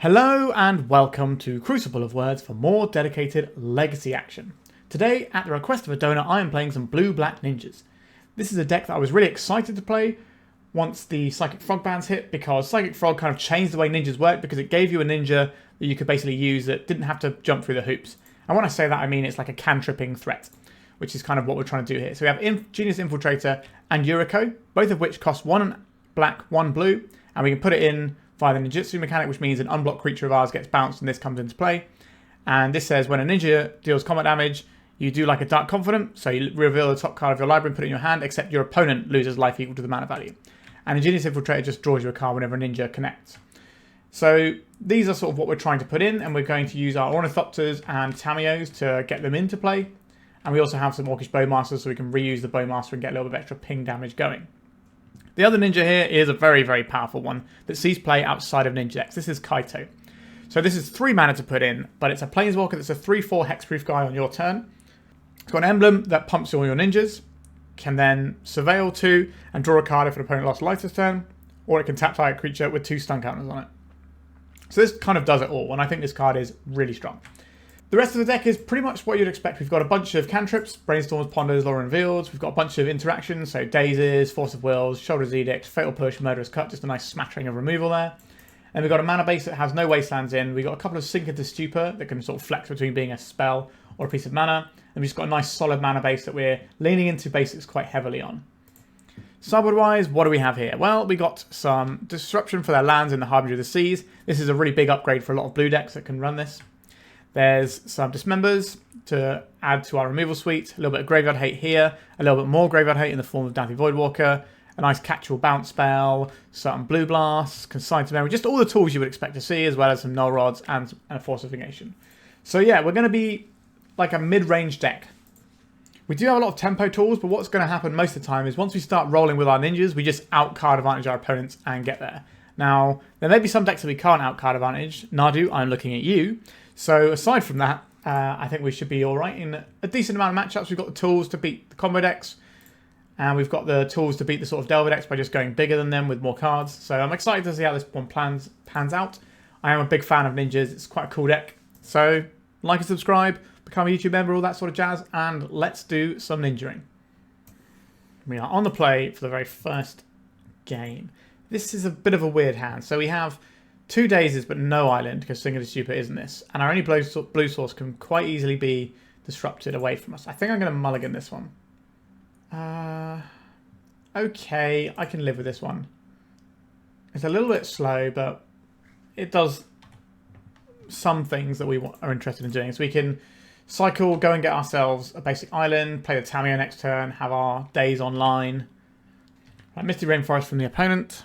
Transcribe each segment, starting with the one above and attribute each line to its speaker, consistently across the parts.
Speaker 1: Hello and welcome to Crucible of Words for more dedicated legacy action. Today, at the request of a donor, I am playing some blue-black ninjas. This is a deck that I was really excited to play once the Psychic Frog bans hit, because Psychic Frog kind of changed the way ninjas work because it gave you a ninja that you could basically use that didn't have to jump through the hoops. And when I say that, I mean it's like a cantripping threat, which is kind of what we're trying to do here. So we have Ingenious Infiltrator and Yuriko, both of which cost 1 black, 1 blue, and we can put it in via the ninjutsu mechanic, which means an unblocked creature of ours gets bounced and this comes into play. And this says when a ninja deals combat damage, you do like a Dark Confidant, so you reveal the top card of your library and put it in your hand, except your opponent loses life equal to the mana value. And Ingenious Infiltrator just draws you a card whenever a ninja connects. So these are sort of what we're trying to put in, and we're going to use our Ornithopters and Tamiyos to get them into play. And we also have some Orcish Bowmasters, so we can reuse the Bowmaster and get a little bit of extra ping damage going. The other ninja here is a very, very powerful one that sees play outside of ninja decks. This is Kaito. So this is 3 mana to put in, but it's a Planeswalker that's a 3/4 hexproof guy on your turn. It's got an emblem that pumps all your ninjas, can then surveil 2 and draw a card if an opponent lost life this turn, or it can tap target creature with 2 stun counters on it. So this kind of does it all, and I think this card is really strong. The rest of the deck is pretty much what you'd expect. We've got a bunch of cantrips, Brainstorms, Ponders, Lorien Revealed. We've got a bunch of interactions, so Dazes, Force of Wills, Sheoldred's Edict, Fatal Push, Murderous Cut, just a nice smattering of removal there. And we've got a mana base that has no wastelands in. We've got a couple of Sink into Stupor that can sort of flex between being a spell or a piece of mana. And we've just got a nice solid mana base that we're leaning into basics quite heavily on. Sideboard-wise, what do we have here? Well, we got some Disruption for their lands in the Harbinger of the Seas. This is a really big upgrade for a lot of blue decks that can run this. There's some Dismembers to add to our removal suite, a little bit of Graveyard Hate here, a little bit more Graveyard Hate in the form of Dauthi Voidwalker, a nice catch-all bounce spell, some Blue Blasts, Consign to Memory, just all the tools you would expect to see, as well as some Null Rods and a Force of Negation. So yeah, we're going to be like a mid-range deck. We do have a lot of tempo tools, but what's going to happen most of the time is once we start rolling with our ninjas, we just out-card advantage our opponents and get there. Now, there may be some decks that we can't out-card advantage. Nadu, I'm looking at you. So aside from that, I think we should be all right in a decent amount of matchups. We've got the tools to beat the combo decks, and we've got the tools to beat the sort of Delver decks by just going bigger than them with more cards. So I'm excited to see how this one pans out. I am a big fan of ninjas. It's quite a cool deck. So like and subscribe, become a YouTube member, all that sort of jazz, and let's do some ninjaing. We are on the play for the very first game. This is a bit of a weird hand. So we have 2 Dazes but no island, because Sink into Stupor isn't this. And our only blue source can quite easily be disrupted away from us. I think I'm going to mulligan this one. Okay, I can live with this one. It's a little bit slow, but it does some things that we are interested in doing. So we can cycle, go and get ourselves a basic island, play the Tamiyo next turn, have our Daze online. Right, Misty Rainforest from the opponent.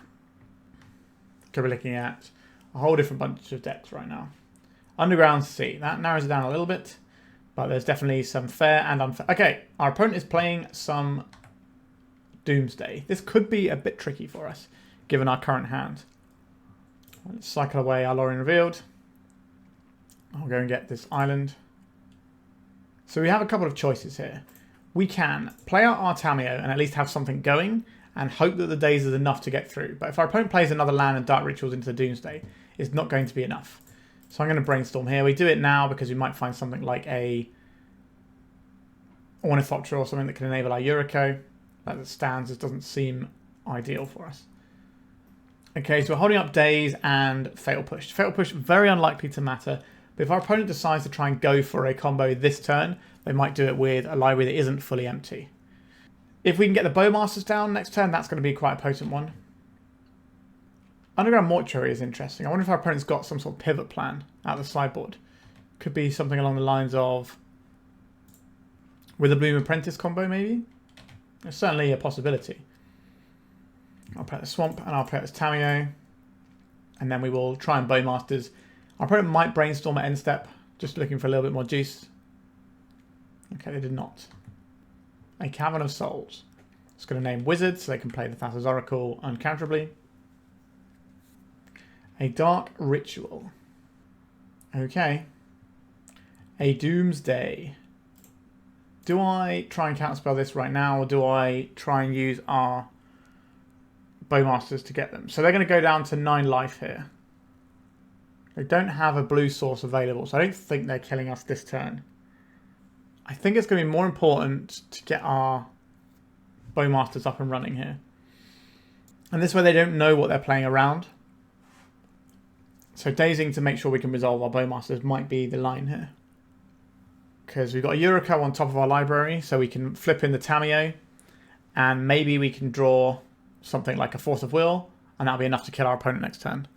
Speaker 1: Could be looking at a whole different bunch of decks right now. Underground Sea. That narrows it down a little bit, but there's definitely some fair and unfair. Okay, our opponent is playing some Doomsday. This could be a bit tricky for us, given our current hand. Let's cycle away our Lorien Revealed. I'll go and get this island. So we have a couple of choices here. We can play out our Tamiyo and at least have something going, and hope that the Daze is enough to get through. But if our opponent plays another land and Dark Rituals into the Doomsday, it's not going to be enough. So I'm going to Brainstorm here. We do it now because we might find something like a Ornithopter or something that can enable our Yuriko. As it stands, this doesn't seem ideal for us. Okay, so we're holding up Daze and Fatal Push. Fatal Push, very unlikely to matter. But if our opponent decides to try and go for a combo this turn, they might do it with a library that isn't fully empty. If we can get the Bowmasters down next turn, that's going to be quite a potent one. Underground Mortuary is interesting. I wonder if our opponent's got some sort of pivot plan out of the sideboard. Could be something along the lines of with a Bloom Apprentice combo, maybe? It's certainly a possibility. I'll play the Swamp and I'll play this Tamiyo. And then we will try and Bowmasters. Our opponent might Brainstorm at end step, just looking for a little bit more juice. Okay, they did not. A Cavern of Souls. It's going to name Wizard so they can play the Thassa's Oracle uncounterably. A Dark Ritual. Okay. A Doomsday. Do I try and counterspell this right now, or do I try and use our Bowmasters to get them? So they're going to go down to 9 life here. They don't have a blue source available, so I don't think they're killing us this turn. I think it's going to be more important to get our Bowmasters up and running here. And this way they don't know what they're playing around. So dazing to make sure we can resolve our Bowmasters might be the line here. Because we've got a Yuriko on top of our library, so we can flip in the Tamiyo. And maybe we can draw something like a Force of Will, and that'll be enough to kill our opponent next turn.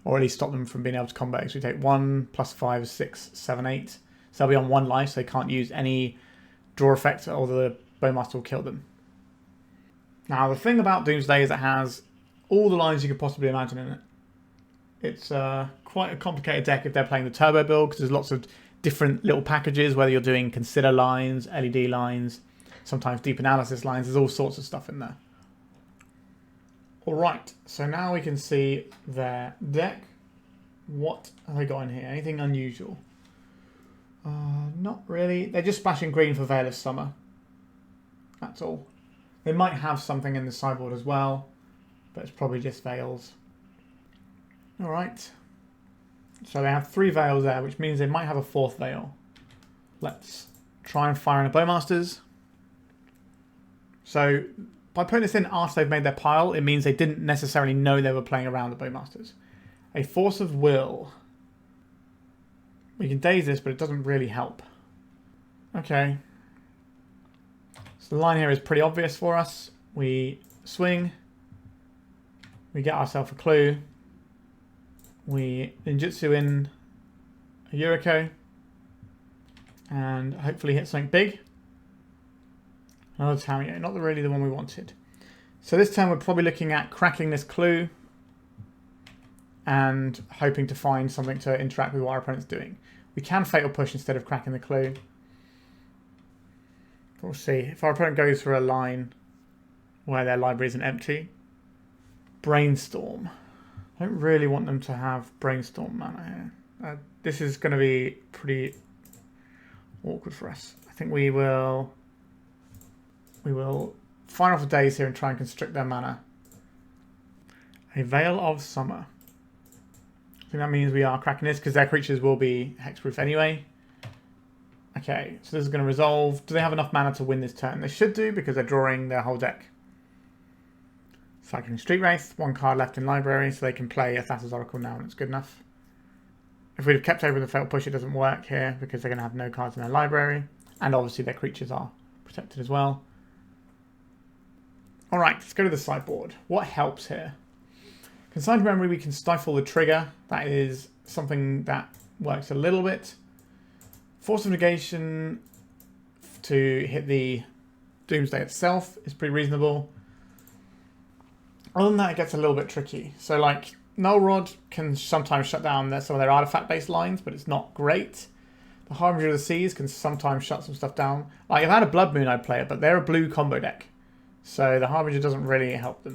Speaker 1: Or at least stop them from being able to combo. So we take 1 + 5 is 6, 7, 8. So they'll be on 1 life, so they can't use any draw effect, or the Bowmaster will kill them. Now, the thing about Doomsday is it has all the lines you could possibly imagine in it. It's quite a complicated deck if they're playing the turbo build, because there's lots of different little packages, whether you're doing consider lines, LED lines, sometimes deep analysis lines. There's all sorts of stuff in there. Alright, so now we can see their deck. What have they got in here? Anything unusual? Not really. They're just splashing green for Veil of Summer. That's all. They might have something in the sideboard as well, but it's probably just Veils. Alright. So they have 3 Veils there, which means they might have a 4th Veil. Let's try and fire in the Bowmasters. So by putting this in after they've made their pile, it means they didn't necessarily know they were playing around the Bowmasters. A Force of Will. We can daze this, but it doesn't really help. Okay. So the line here is pretty obvious for us. We swing. We get ourselves a clue. We ninjutsu in a Yuriko. And hopefully hit something big. Another Tamiyo, not really the one we wanted. So this time we're probably looking at cracking this clue and hoping to find something to interact with what our opponent's doing. We can Fatal Push instead of cracking the clue. We'll see. If our opponent goes for a line where their library isn't empty. Brainstorm. I don't really want them to have Brainstorm mana here. This is going to be pretty awkward for us. I think we will fire off a Daze here and try and constrict their mana. A Veil of Summer. I think that means we are cracking this because their creatures will be hexproof anyway. Okay, so this is going to resolve. Do they have enough mana to win this turn? They should do because they're drawing their whole deck. Cycling Street Wraith, 1 card left in library, so they can play Thassa's Oracle now and it's good enough. If we'd have kept over the Fatal Push, it doesn't work here because they're going to have no cards in their library. And obviously their creatures are protected as well. Alright, let's go to the sideboard. What helps here? Consigned memory, we can stifle the trigger. That is something that works a little bit. Force of Negation to hit the Doomsday itself is pretty reasonable. Other than that, it gets a little bit tricky. So, like, Null Rod can sometimes shut down some of their artifact-based lines, but it's not great. The Harbinger of the Seas can sometimes shut some stuff down. Like, if I had a Blood Moon, I'd play it, but they're a blue combo deck. So the Harbinger doesn't really help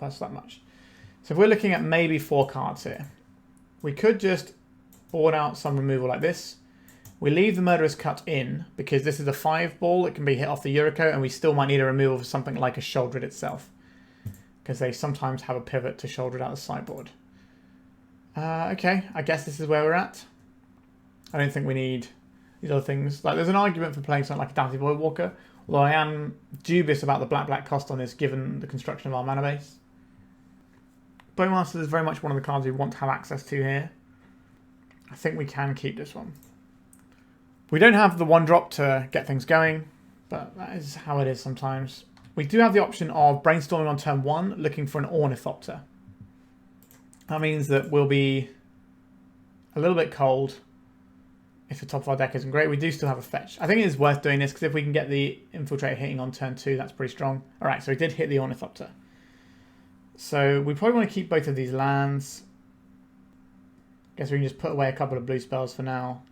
Speaker 1: us that much. So if we're looking at maybe 4 cards here, we could just board out some removal like this. We leave the Murderous Cut in, because this is a 5 ball that can be hit off the Yuriko, and we still might need a removal for something like a Sheoldred itself. Because they sometimes have a pivot to Sheoldred out of the sideboard. Okay, I guess this is where we're at. I don't think we need these other things. Like, there's an argument for playing something like a Dauthi Voidwalker, although I am dubious about the black cost on this given the construction of our mana base. Bowmasters is very much one of the cards we want to have access to here. I think we can keep this one. We don't have the 1-drop to get things going, but that is how it is sometimes. We do have the option of brainstorming on turn 1, looking for an Ornithopter. That means that we'll be a little bit cold if the top of our deck isn't great. We do still have a fetch. I think it is worth doing this because if we can get the Infiltrator hitting on turn 2, that's pretty strong. Alright, so we did hit the Ornithopter. So we probably want to keep both of these lands. Guess we can just put away a couple of blue spells for now.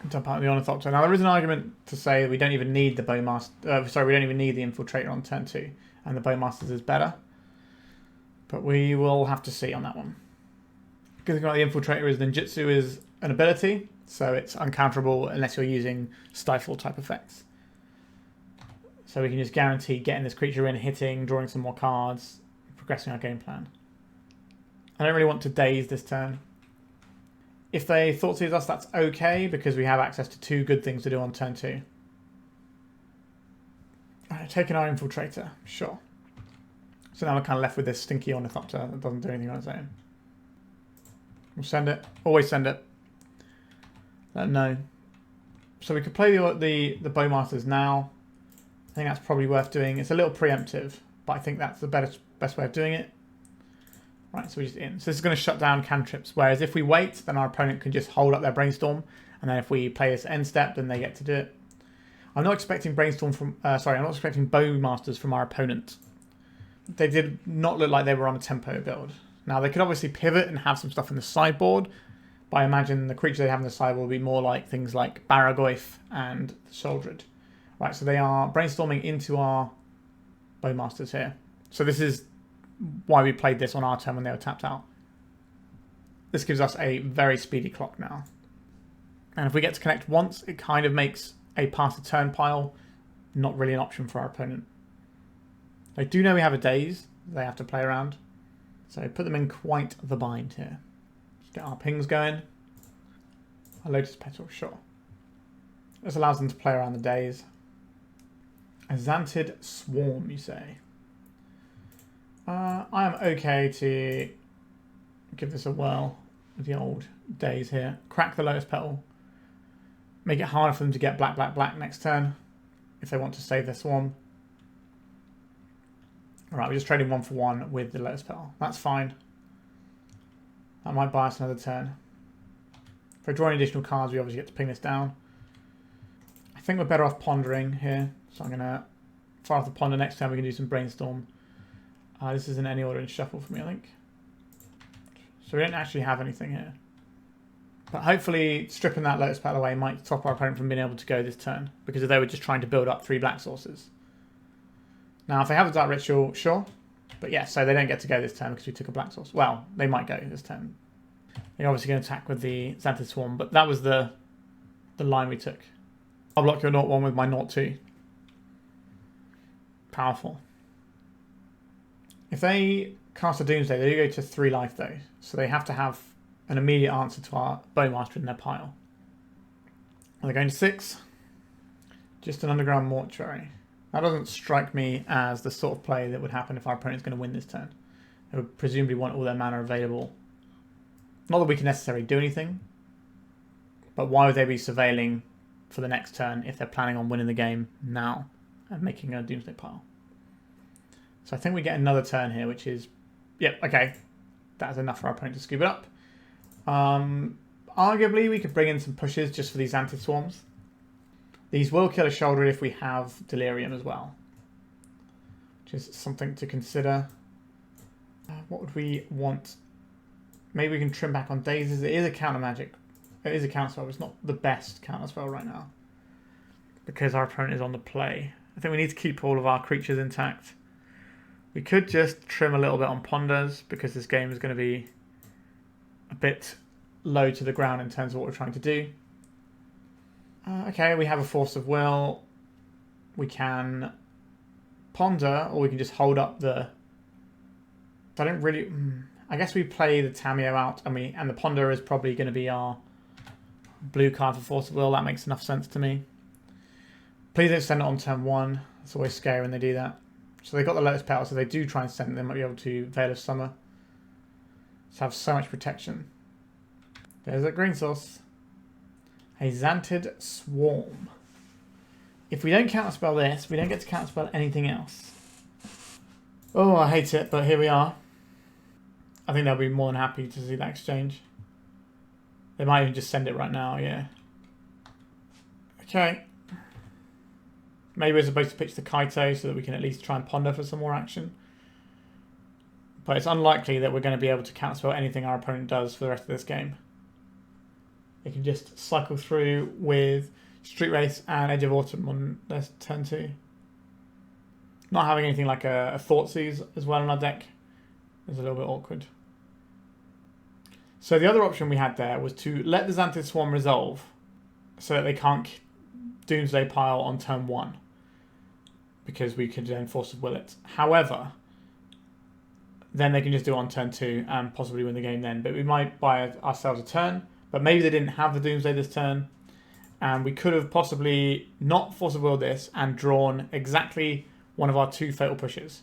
Speaker 1: And dump out the Ornithopter. Now there is an argument to say we don't even need the Bowmaster. We don't even need the Infiltrator on turn 2, and the Bowmasters is better. But we will have to see on that one. Good thing about the Infiltrator is Ninjutsu is an ability, so it's uncounterable unless you're using Stifle type effects. So we can just guarantee getting this creature in, hitting, drawing some more cards, progressing our game plan. I don't really want to daze this turn. If they Thoughtseize us, that's okay, because we have access to 2 good things to do on turn 2. Taking our Infiltrator, sure. So now we're kind of left with this stinky Ornithopter that doesn't do anything on its own. We'll send it. Always send it. Let them know. So we could play the Bowmasters now. I think that's probably worth doing. It's a little preemptive, but I think that's the best way of doing it. Right, so we're just in. So this is going to shut down cantrips, whereas if we wait, then our opponent can just hold up their Brainstorm, and then if we play this end step, then they get to do it. I'm not expecting Brainstorm from... I'm not expecting Bowmasters from our opponent. They did not look like they were on a tempo build. Now, they could obviously pivot and have some stuff in the sideboard, but I imagine the creature they have in the sideboard will be more like things like Barragoyf and Sheoldred. Right, so they are brainstorming into our Bowmasters here. So this is why we played this on our turn when they were tapped out. This gives us a very speedy clock now. And if we get to connect once, it kind of makes a pass a turn pile not really an option for our opponent. They do know we have a Daze they have to play around. So put them in quite the bind here. Just get our pings going. A Lotus Petal, sure. This allows them to play around the Daze. A Xantid Swarm, you say? I am okay to give this a whirl with the old Daze here. Crack the Lotus Petal. Make it harder for them to get black, black, black next turn if they want to save their Swarm. Alright, we're just trading 1 for 1 with the Lotus Petal. That's fine. That might buy us another turn. If we're drawing additional cards, we obviously get to ping this down. I think we're better off pondering here. So I'm going to fire off the ponder next time. We can do some Brainstorm. This isn't any order in shuffle for me, I think. So we don't actually have anything here. But hopefully stripping that Lotus Petal away might stop our opponent from being able to go this turn. Because if they were just trying to build up 3 black sources. Now, if they have a Dark Ritual, sure. But yeah, so they don't get to go this turn because we took a black source. Well, they might go this turn. They're obviously going to attack with the Xantid Swarm, but that was the line we took. I'll block your 0-1 with my 0-2. Powerful. If they cast a Doomsday, they do go to 3 life though. So they have to have an immediate answer to our Bowmaster in their pile. Are they going to 6? Just an Underground Mortuary. That doesn't strike me as the sort of play that would happen if our opponent's going to win this turn. They would presumably want all their mana available. Not that we can necessarily do anything, but why would they be surveilling for the next turn if they're planning on winning the game now and making a Doomsday pile? So I think we get another turn here, which is... Yep, okay. That is enough for our opponent to scoop it up. Arguably, we could bring in some pushes just for these Xantid Swarms. These will kill a Sheoldred if we have Delirium as well. Which is something to consider. What would we want? Maybe we can trim back on Dazes. It is a counter magic. It is a counter spell, but it's not the best counter spell right now. Because our opponent is on the play. I think we need to keep all of our creatures intact. We could just trim a little bit on Ponders, because this game is going to be a bit low to the ground in terms of what we're trying to do. Okay, we have a Force of Will. We can ponder, or we can just hold up the... I don't really... I guess we play the Tamiyo out, and the ponder is probably going to be our blue card for Force of Will. That makes enough sense to me. Please don't send it on turn 1. It's always scary when they do that. So they got the Lotus Petal, so they do try and send it. They might be able to Veil of Summer. So have so much protection. There's a green source. A Xantid Swarm. If we don't counterspell this, we don't get to counterspell anything else. Oh, I hate it, but here we are. I think they'll be more than happy to see that exchange. They might even just send it right now, yeah. Okay. Maybe we're supposed to pitch the Kaito so that we can at least try and ponder for some more action. But it's unlikely that we're going to be able to counterspell anything our opponent does for the rest of this game. They can just cycle through with Street Race and Edge of Autumn on their turn 2. Not having anything like a Thoughtseize as well in our deck is a little bit awkward. So the other option we had there was to let the Xantid Swarm resolve so that they can't Doomsday pile on turn 1. Because we could then Force of Will it. However, then they can just do it on turn 2 and possibly win the game then. But we might buy ourselves a turn But maybe they didn't have the Doomsday this turn, and we could have possibly not Force of Will this and drawn exactly one of our 2 Fatal Pushes,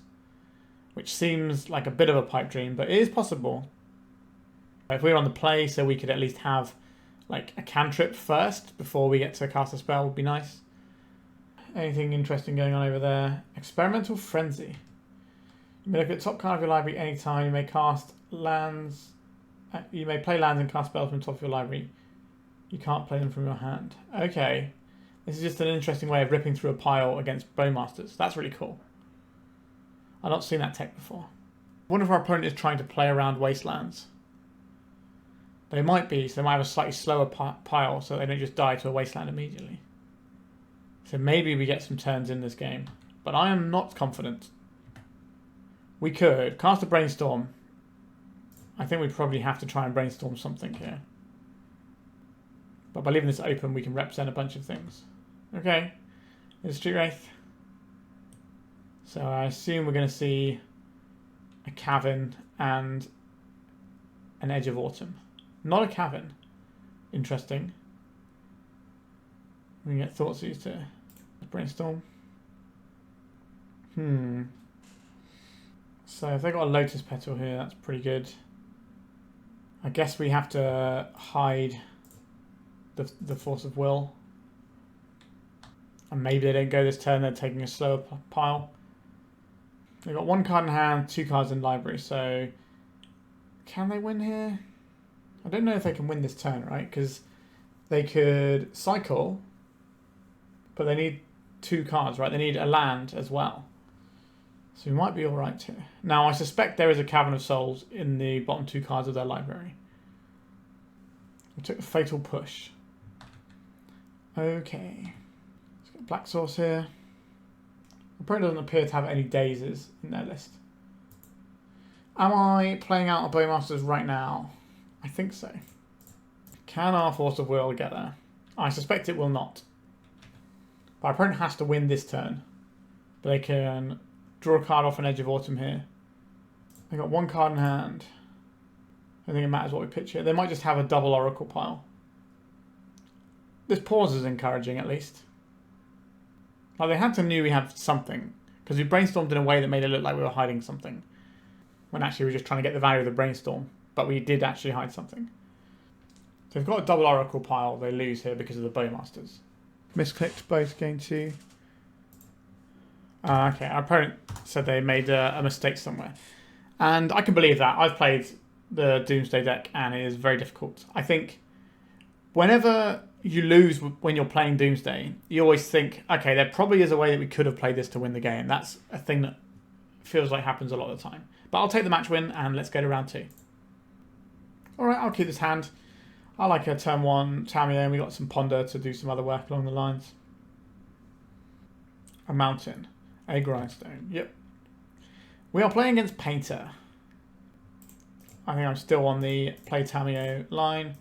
Speaker 1: which seems like a bit of a pipe dream, but it is possible. If we were on the play, so we could at least have like a cantrip first before we get to cast a spell would be nice. Anything interesting going on over there? Experimental Frenzy. You may look at the top card of your library anytime. You may cast lands. You may play lands and cast spells from the top of your library. You can't play them from your hand. Okay. This is just an interesting way of ripping through a pile against Bowmasters. That's really cool. I've not seen that tech before. I wonder if our opponent is trying to play around Wastelands. They might be, so they might have a slightly slower pile so they don't just die to a Wasteland immediately. So maybe we get some turns in this game. But I am not confident. We could cast a Brainstorm. I think we'd probably have to try and brainstorm something here. But by leaving this open, we can represent a bunch of things. Okay, there's a Street Wraith. So I assume we're going to see a Cavern and an Edge of Autumn. Not a Cavern. Interesting. We can get Thoughtseize to Brainstorm. So if they've got a Lotus Petal here, that's pretty good. I guess we have to hide the Force of Will. And maybe they don't go this turn, they're taking a slower pile. They've got 1 card in hand, 2 cards in library, so can they win here? I don't know if they can win this turn, right? Because they could cycle, but they need 2 cards, right? They need a land as well. So we might be alright here. Now, I suspect there is a Cavern of Souls in the bottom 2 cards of their library. We took a Fatal Push. Okay. Let's get Black Source here. The opponent doesn't appear to have any Dazes in their list. Am I playing out a Bowmasters right now? I think so. Can our Force of Will get there? I suspect it will not. But our opponent has to win this turn. But they can draw a card off an Edge of Autumn here. They've got 1 card in hand. I think it matters what we pitch here. They might just have a double Oracle pile. This pause is encouraging, at least. Like, they had to know we have something. Because we brainstormed in a way that made it look like we were hiding something. When actually we were just trying to get the value of the brainstorm. But we did actually hide something. So they've got a double Oracle pile. They lose here because of the Bowmasters. Misclicked both, gain 2. Okay, our opponent said they made a mistake somewhere. And I can believe that. I've played the Doomsday deck and it is very difficult. I think whenever you lose when you're playing Doomsday, you always think, okay, there probably is a way that we could have played this to win the game. That's a thing that feels like happens a lot of the time. But I'll take the match win and let's go to round 2. Alright, I'll keep this hand. I like a turn 1 Tamiyo and we got some Ponder to do some other work along the lines. A Mountain. A Grindstone. Yep. We are playing against Painter. I think I'm still on the play Tamiyo line.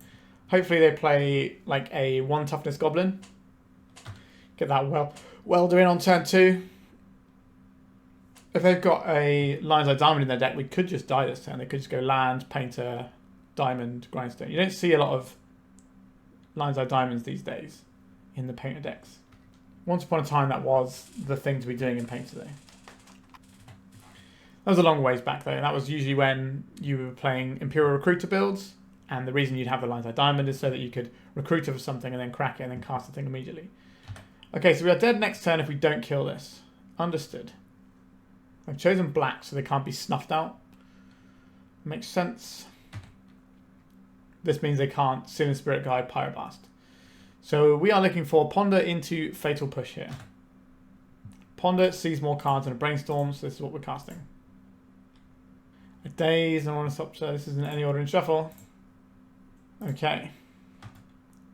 Speaker 1: Hopefully they play like a 1 Toughness Goblin. Get that Welder in on turn 2. If they've got a Lion's Eye Diamond in their deck, we could just die this turn. They could just go land, Painter, Diamond, Grindstone. You don't see a lot of Lion's Eye Diamonds these days in the Painter decks. Once upon a time, that was the thing to be doing in Painter, though. That was a long ways back, though. That was usually when you were playing Imperial Recruiter builds, and the reason you'd have the Lion's Eye Diamond is so that you could recruiter for something and then crack it and then cast the thing immediately. Okay, so we are dead next turn if we don't kill this. Understood. I've chosen black so they can't be snuffed out. Makes sense. This means they can't Sealing Spirit Guide, Pyroblast. So we are looking for Ponder into Fatal Push here. Ponder sees more cards than a Brainstorm, so this is what we're casting. A Daze and Ornithopter. This is in any order in shuffle. Okay.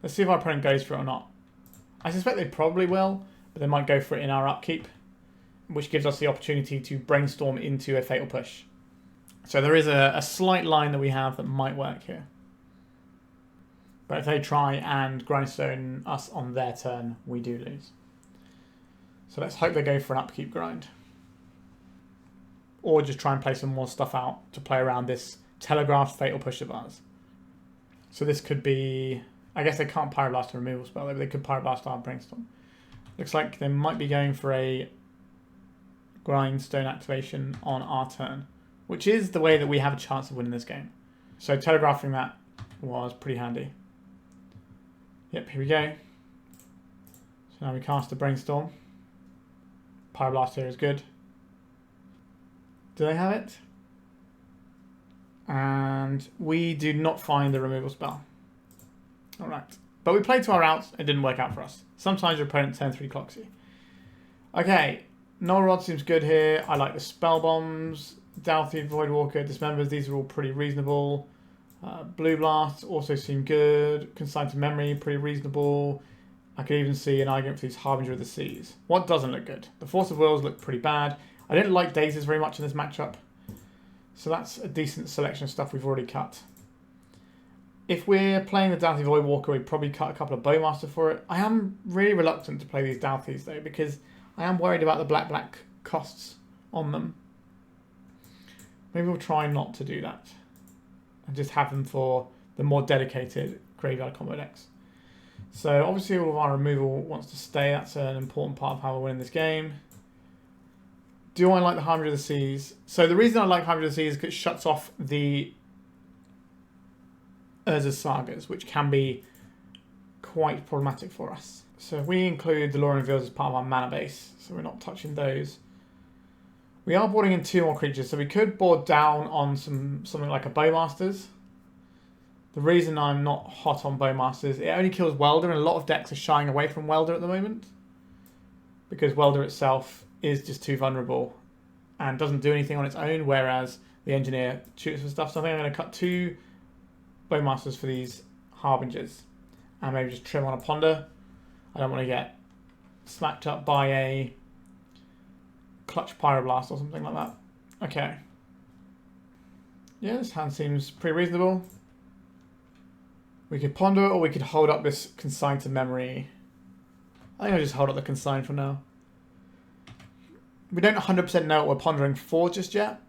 Speaker 1: Let's see if our opponent goes for it or not. I suspect they probably will, but they might go for it in our upkeep, which gives us the opportunity to Brainstorm into a Fatal Push. So there is a slight line that we have that might work here. But if they try and Grindstone us on their turn, we do lose. So let's hope they go for an upkeep grind. Or just try and play some more stuff out to play around this telegraphed Fatal Push of ours. So this could be... I guess they can't Pyroblast a removal spell, but they could Pyroblast our Brainstorm. Looks like they might be going for a Grindstone activation on our turn, which is the way that we have a chance of winning this game. So telegraphing that was pretty handy. Yep, here we go. So now we cast a Brainstorm. Pyroblast here is good. Do they have it? And we do not find the removal spell. Alright. But we played to our outs, it didn't work out for us. Sometimes your opponent turn 3 clocks you. Okay, Null Rod seems good here. I like the Spellbombs. Dauthi Voidwalker, Dismembers, these are all pretty reasonable. Blue Blast also seem good. Consign to Memory, pretty reasonable. I could even see an argument for these Harbinger of the Seas. What doesn't look good? The Force of Wills look pretty bad. I didn't like Dazes very much in this matchup. So that's a decent selection of stuff we've already cut. If we're playing the Dauthi Voidwalker, we'd probably cut a couple of Bowmasters for it. I am really reluctant to play these Dauthis though, because I am worried about the black costs on them. Maybe we'll try not to do that. And just have them for the more dedicated graveyard combo decks. So obviously all of our removal wants to stay. That's an important part of how we're winning this game. Do I like the Harbinger of the Seas? So the reason I like Harbinger of the Seas is because it shuts off the Urza's Sagas, which can be quite problematic for us. So if we include the Lorien Revealed as part of our mana base, so we're not touching those. We are boarding in 2 more creatures, so we could board down on something like a Bowmasters. The reason I'm not hot on Bowmasters, it only kills Welder, and a lot of decks are shying away from Welder at the moment. Because Welder itself is just too vulnerable and doesn't do anything on its own, whereas the Engineer shoots for stuff. So I think I'm going to cut 2 Bowmasters for these Harbingers. And maybe just trim on a Ponder. I don't want to get smacked up by a Clutch Pyroblast or something like that. Okay. Yeah, this hand seems pretty reasonable. We could Ponder or we could hold up this Consign to Memory. I think I'll just hold up the Consign for now. We don't 100% know what we're pondering for just yet.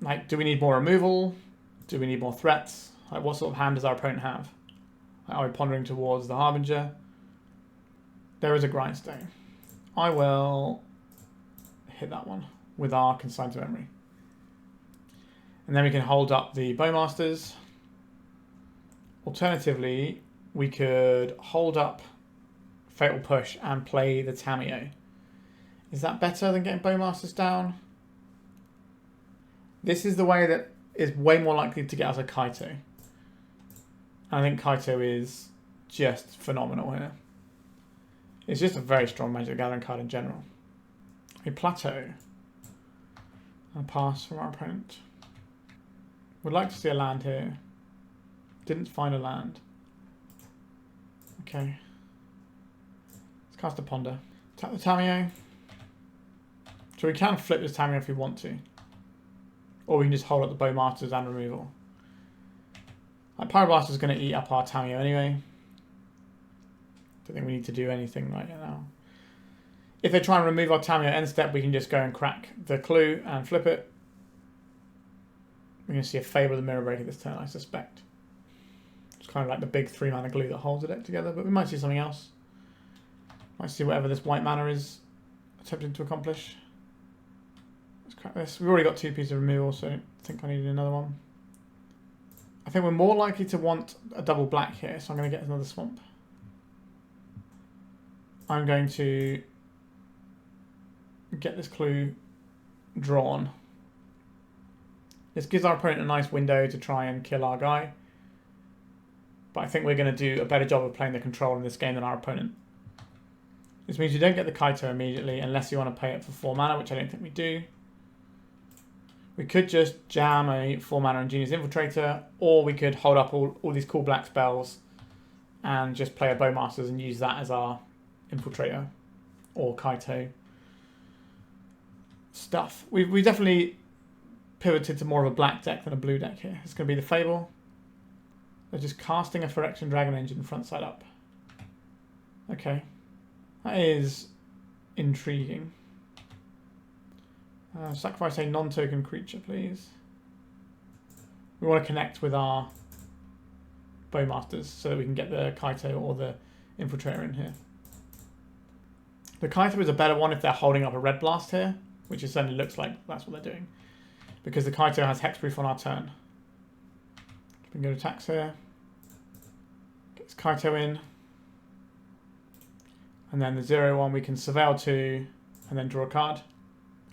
Speaker 1: Like, do we need more removal? Do we need more threats? Like, what sort of hand does our opponent have? Like, are we pondering towards the Harbinger? There is a Grindstone. I will hit that one with our Consign to Memory. And then we can hold up the Bowmasters. Alternatively, we could hold up Fatal Push and play the Tamiyo. Is that better than getting Bowmasters down? This is the way that is way more likely to get us a Kaito. I think Kaito is just phenomenal here. It's just a very strong Magic the Gathering card in general. A Plateau. And a pass from our opponent. Would like to see a land here. Didn't find a land. Okay. Let's cast a Ponder. Tap the Tamiyo. So we can flip this Tamiyo if we want to. Or we can just hold up the Bowmasters and removal. Like, Pyroblast is going to eat up our Tamiyo anyway. Don't think we need to do anything right now. If they try and remove our Tamiyo end step, we can just go and crack the clue and flip it. We're going to see a Fable of the Mirror Breaker this turn, I suspect. It's kind of like the big 3-mana glue that holds the deck together, but we might see something else. Might see whatever this white mana is attempting to accomplish. Let's crack this. We've already got 2 pieces of removal, so I don't think I need another one. I think we're more likely to want a double black here, so I'm going to get another Swamp. I'm going to get this clue drawn. This gives our opponent a nice window to try and kill our guy. But I think we're going to do a better job of playing the control in this game than our opponent. This means you don't get the Kaito immediately unless you want to pay it for 4 mana, which I don't think we do. We could just jam a 4 mana Ingenious Infiltrator, or we could hold up all these cool black spells and just play a Bowmasters and use that as our Infiltrator or Kaito stuff. We definitely pivoted to more of a black deck than a blue deck here. It's going to be the Fable. They're just casting a Phyrexian Dragon Engine front side up. Okay. That is intriguing. Sacrifice a non-token creature, please. We want to connect with our Bowmasters so that we can get the Kaito or the Infiltrator in here. The Kaito is a better one if they're holding up a red blast here, which it certainly looks like that's what they're doing. Because the Kaito has hexproof on our turn. We can go to attacks here. Get this Kaito in. And then the 0/1 we can surveil 2 and then draw a card.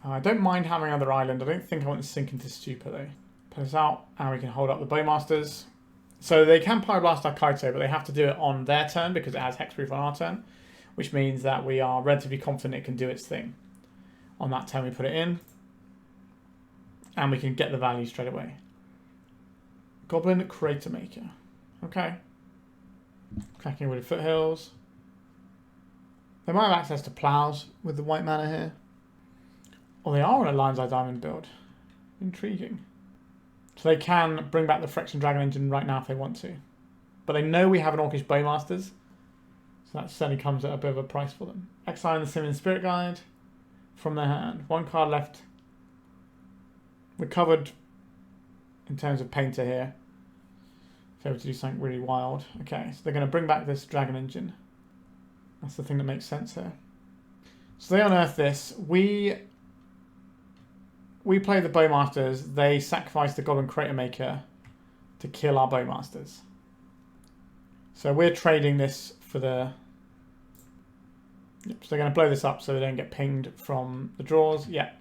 Speaker 1: I don't mind having another island. I don't think I want to sink into Stupor though. Put this out and we can hold up the Bowmasters. So they can Pyroblast our Kaito, but they have to do it on their turn because it has hexproof on our turn. Which means that we are relatively confident it can do its thing. On that turn we put it in. And we can get the value straight away. Goblin Crater Maker. Okay. Cracking Wooded Foothills. They might have access to plows with the white mana here. Or they are on a Lion's Eye Diamond build. Intriguing. So they can bring back the Phyrexian Dragon Engine right now if they want to. But they know we have an Orcish Bowmasters. So that certainly comes at a bit of a price for them. Exiling the Simian Spirit Guide from their hand. One card left. We're covered in terms of painter here. If they were to do something really wild. Okay, so they're going to bring back this Dragon Engine. That's the thing that makes sense here. So they unearth this. We play the Bowmasters. They sacrifice the Goblin Crater Maker to kill our Bowmasters. So we're trading this for the... Yep, so they're going to blow this up so they don't get pinged from the draws. Yeah.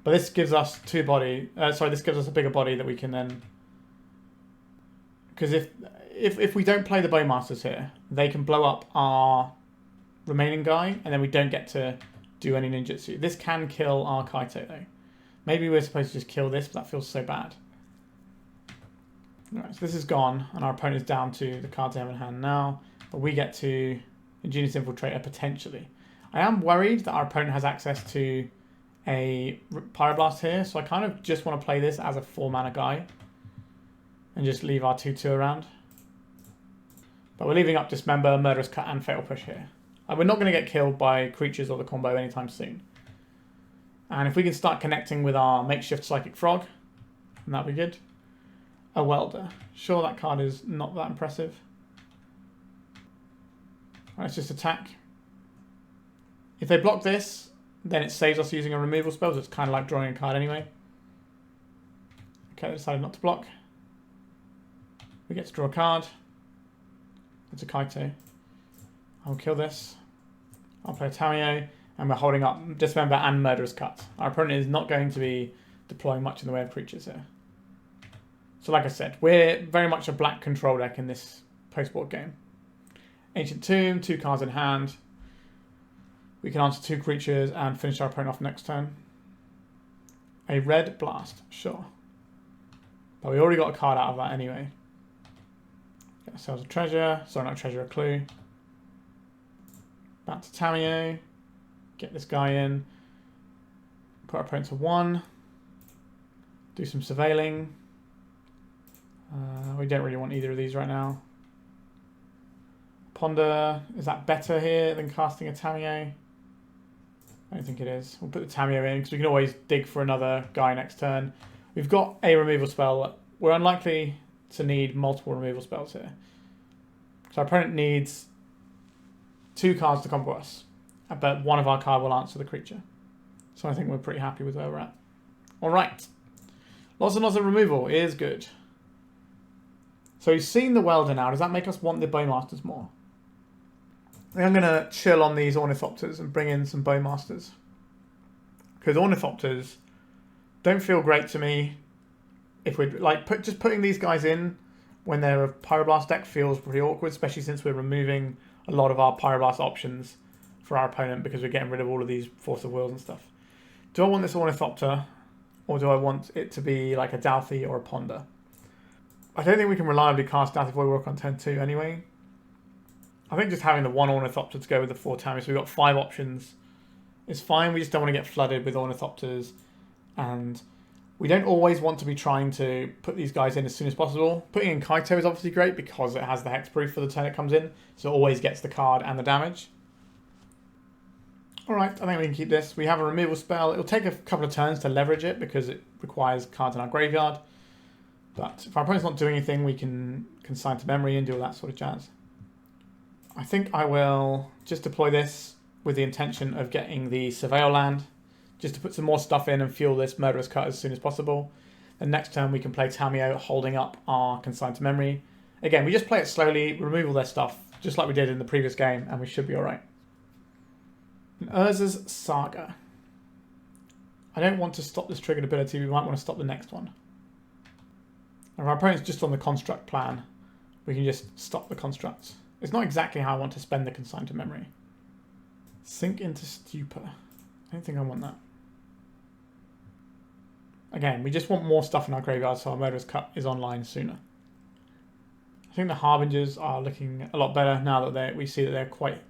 Speaker 1: But this gives us this gives us a bigger body that we can then... Because if we don't play the Bowmasters here, they can blow up our remaining guy, and then we don't get to do any ninjutsu. This can kill our Kaito, though. Maybe we're supposed to just kill this, but that feels so bad. Alright, so this is gone, and our opponent is down to the cards they have in hand now. But we get to Ingenious Infiltrator, potentially. I am worried that our opponent has access to a Pyroblast here, so I kind of just want to play this as a 4-mana guy. And just leave our 2/2 around. But we're leaving up Dismember, Murderous Cut, and Fatal Push here. And we're not going to get killed by creatures or the combo anytime soon. And if we can start connecting with our makeshift Psychic Frog, then that'd be good. A Welder. Sure, that card is not that impressive. Let's just attack. If they block this, then it saves us using a removal spell, so it's kind of like drawing a card anyway. Okay, they decided not to block. We get to draw a card. It's a Kaito. I'll kill this. I'll play a Tamiyo. And we're holding up Dismember and Murderous Cut. Our opponent is not going to be deploying much in the way of creatures here. So like I said, we're very much a black control deck in this post-board game. Ancient Tomb, 2 cards in hand. We can answer 2 creatures and finish our opponent off next turn. A red blast, sure. But we already got a card out of that anyway. Get ourselves a treasure. Sorry, not a treasure, a clue. Back to Tamiyo. Get this guy in. Put our opponent to 1. Do some surveilling. We don't really want either of these right now. Ponder. Is that better here than casting a Tamiyo? I don't think it is. We'll put the Tamiyo in because we can always dig for another guy next turn. We've got a removal spell. We're unlikely to need multiple removal spells here. So our opponent needs 2 cards to combo us. But one of our cards will answer the creature. So I think we're pretty happy with where we're at. Alright. Lots and lots of removal is good. So we've seen the Welder now. Does that make us want the Bowmasters more? I think I'm going to chill on these Ornithopters and bring in some Bowmasters. Because Ornithopters don't feel great to me. If we're like just putting these guys in when they're a Pyroblast deck feels pretty awkward, especially since we're removing a lot of our Pyroblast options for our opponent because we're getting rid of all of these Force of Wills and stuff. Do I want this Ornithopter, or do I want it to be like a Dauthi or a Ponder? I don't think we can reliably cast Dauthi Voidwalker on turn 2 anyway. I think just having the 1 Ornithopter to go with the 4 Tamiyo, so we've got 5 options, is fine. We just don't want to get flooded with Ornithopters, and we don't always want to be trying to put these guys in as soon as possible. Putting in Kaito is obviously great because it has the hexproof for the turn it comes in, so it always gets the card and the damage. Alright, I think we can keep this. We have a removal spell. It'll take a couple of turns to leverage it because it requires cards in our graveyard. But if our opponent's not doing anything, we can consign to memory and do all that sort of jazz. I think I will just deploy this with the intention of getting the Surveil land, just to put some more stuff in and fuel this Murderous Cut as soon as possible. And next turn we can play Tamiyo holding up our consign to memory. Again, we just play it slowly, remove all their stuff, just like we did in the previous game, and we should be alright. Urza's Saga. I don't want to stop this triggered ability, we might want to stop the next one. If our opponent's just on the construct plan, we can just stop the constructs. It's not exactly how I want to spend the consign to memory. Sink into Stupor. I don't think I want that. Again, we just want more stuff in our graveyard so our Murderous Cut is online sooner. I think the Harbingers are looking a lot better now that we see that they're quite...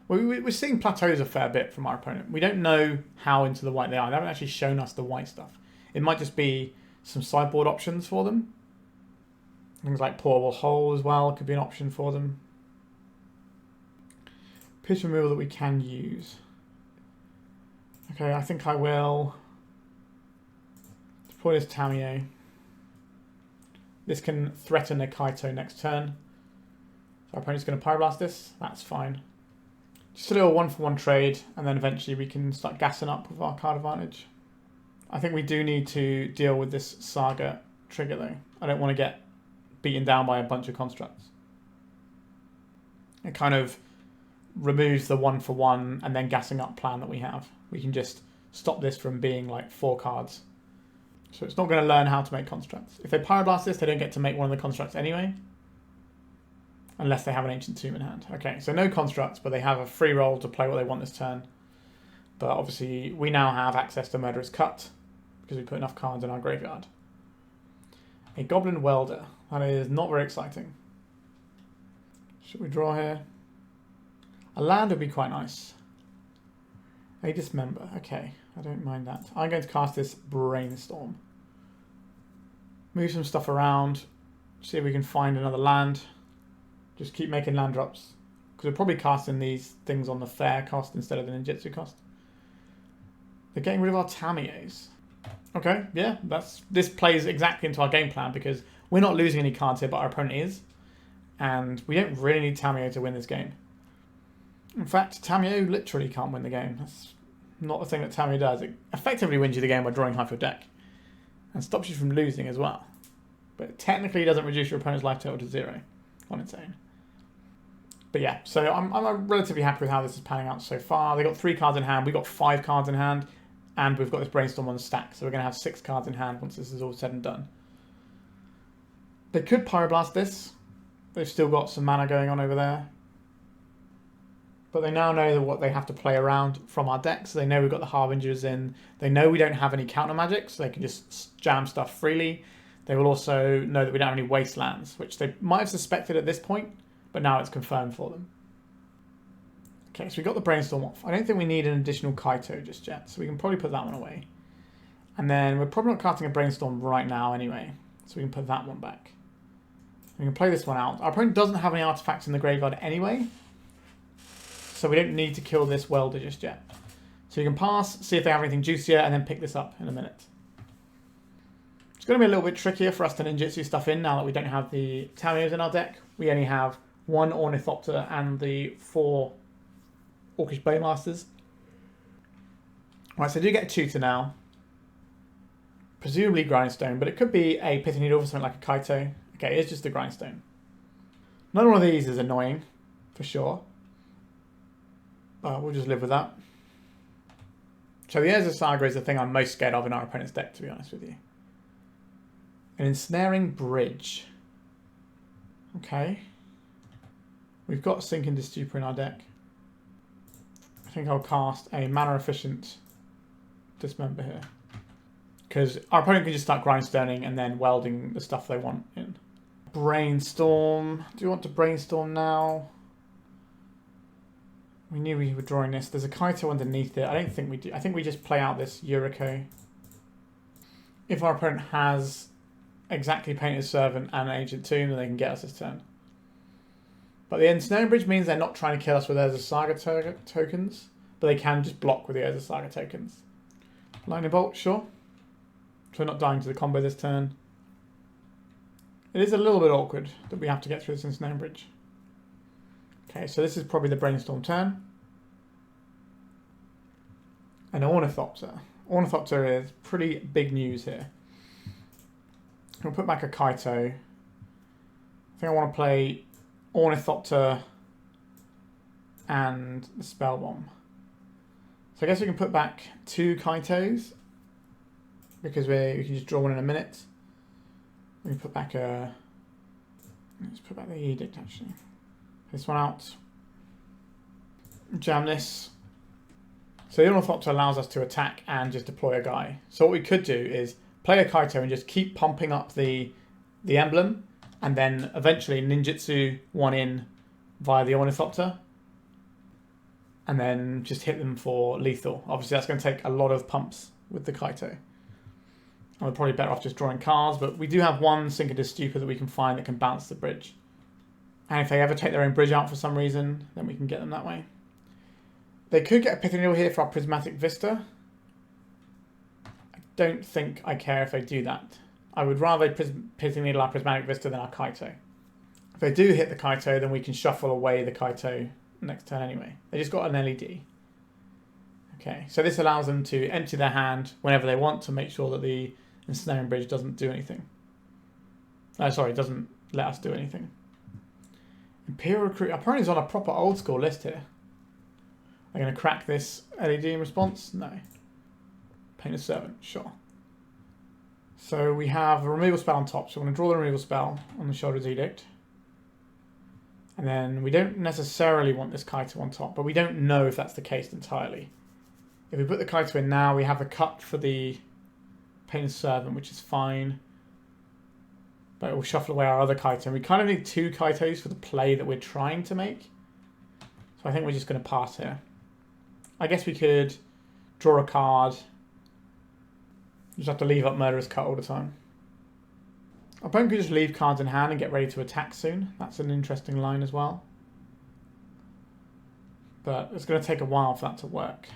Speaker 1: We're seeing plateaus a fair bit from our opponent. We don't know how into the white they are. They haven't actually shown us the white stuff. It might just be some sideboard options for them. Things like Portable Hole as well could be an option for them. Pitch removal that we can use. Okay, I think I will deploy this Tamiyo. This can threaten a Kaito next turn. So our opponent's going to Pyroblast this. That's fine. Just a little one-for-one trade, and then eventually we can start gassing up with our card advantage. I think we do need to deal with this Saga trigger though. I don't want to get beaten down by a bunch of constructs. It kind of removes the one-for-one and then gassing up plan that we have. We can just stop this from being like 4 cards. So it's not going to learn how to make constructs. If they Pyroblast this, they don't get to make one of the constructs anyway. Unless they have an Ancient Tomb in hand. Okay, so no constructs, but they have a free roll to play what they want this turn. But obviously, we now have access to Murderous Cut, because we put enough cards in our graveyard. A Goblin Welder. That is not very exciting. Should we draw here? A land would be quite nice. A Dismember. Okay, I don't mind that. I'm going to cast this Brainstorm. Move some stuff around. See if we can find another land. Just keep making land drops. Because we're probably casting these things on the fair cost instead of the ninjutsu cost. They're getting rid of our Tamiyos. Okay, yeah, this plays exactly into our game plan because we're not losing any cards here, but our opponent is. And we don't really need Tamiyo to win this game. In fact, Tamiyo literally can't win the game. That's not the thing that Tamiyo does. It effectively wins you the game by drawing half your deck. And stops you from losing as well. But it technically doesn't reduce your opponent's life total to 0 on its own. But yeah, so I'm relatively happy with how this is panning out so far. They got 3 cards in hand. We got 5 cards in hand. And we've got this Brainstorm on the stack. So we're going to have 6 cards in hand once this is all said and done. They could Pyroblast this. They've still got some mana going on over there. But they now know what they have to play around from our deck. So they know we've got the Harbingers in. They know we don't have any counter magic. So they can just jam stuff freely. They will also know that we don't have any wastelands. Which they might have suspected at this point. But now it's confirmed for them. Okay, so we got the Brainstorm off. I don't think we need an additional Kaito just yet. So we can probably put that one away. And then we're probably not casting a Brainstorm right now anyway. So we can put that one back. We can play this one out. Our opponent doesn't have any artifacts in the graveyard anyway. So we don't need to kill this Welder just yet. So you can pass, see if they have anything juicier, and then pick this up in a minute. It's going to be a little bit trickier for us to ninjutsu stuff in now that we don't have the Tamiyos in our deck. We only have 1 Ornithopter and the 4 Orcish Bowmasters. Right, so I do get a tutor now. Presumably Grindstone, but it could be a Pity Needle for something like a Kaito. Okay, it's just a Grindstone. None one of these is annoying, for sure. We'll just live with that. So the Urza Saga is the thing I'm most scared of in our opponent's deck, to be honest with you. An Ensnaring Bridge. Okay. We've got Sink into Stupor in our deck. I think I'll cast a mana-efficient Dismember here. Because our opponent can just start grindstoning and then welding the stuff they want in. Brainstorm. Do you want to Brainstorm now? We knew we were drawing this. There's a Kaito underneath it. I don't think we do. I think we just play out this Yuriko. If our opponent has exactly Painted Servant and an Ancient Tomb, then they can get us this turn. But the Ensnaring Bridge means they're not trying to kill us with Urza Saga tokens, but they can just block with the Urza Saga tokens. Lightning Bolt, sure. So we're not dying to the combo this turn. It is a little bit awkward that we have to get through this Ensnaring Bridge. Okay, so this is probably the Brainstorm turn. An Ornithopter. Ornithopter is pretty big news here. We'll put back a Kaito. I think I want to play Ornithopter and the Spellbomb. So I guess we can put back 2 Kaitos because we can just draw one in a minute. We can put back a... Let's put back the Edict actually. This one out. Jam this. So the Ornithopter allows us to attack and just deploy a guy. So what we could do is play a Kaito and just keep pumping up the emblem, and then eventually ninjutsu one in via the Ornithopter, and then just hit them for lethal. Obviously that's going to take a lot of pumps with the Kaito. And we're probably better off just drawing cards, but we do have one Inquisitive Stupor that we can find that can bounce the bridge. And if they ever take their own bridge out for some reason, then we can get them that way. They could get a Pithing Needle here for our Prismatic Vista. I don't think I care if they do that. I would rather Pithing Needle our Prismatic Vista than our Kaito. If they do hit the Kaito, then we can shuffle away the Kaito next turn anyway. They just got an LED. Okay, so this allows them to empty their hand whenever they want to make sure that the Ensnaring Bridge doesn't do anything. Sorry, doesn't let us do anything. Imperial Recruit. Apparently it's on a proper old school list here. They're going to crack this LED in response? No. Painted Servant, sure. So we have a removal spell on top. So we're going to draw the removal spell on the Sheoldred's Edict. And then we don't necessarily want this Kaito on top, but we don't know if that's the case entirely. If we put the Kaito in now, we have a cut for the Painted Servant, which is fine. But it will shuffle away our other Kaito. And we kind of need 2 Kaitos for the play that we're trying to make. So I think we're just going to pass here. I guess we could draw a card. Just have to leave up Murderous Cut all the time. Our opponent could just leave cards in hand and get ready to attack soon. That's an interesting line as well. But it's going to take a while for that to work.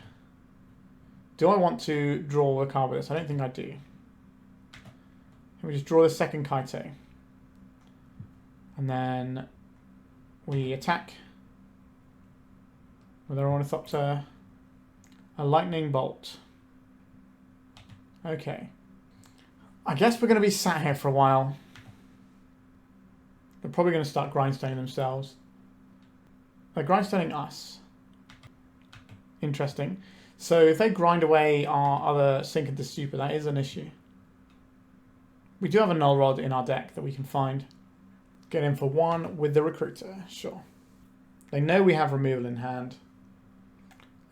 Speaker 1: Do I want to draw a card with this? I don't think I do. We just draw the second Kaito. And then we attack with our Ornithopter. A Lightning Bolt. Okay. I guess we're going to be sat here for a while. They're probably going to start grindstoning themselves. They're grindstoning us. Interesting. So if they grind away our other Sink into Stupor, that is an issue. We do have a Null Rod in our deck that we can find. Get in for 1 with the Recruiter, sure. They know we have removal in hand.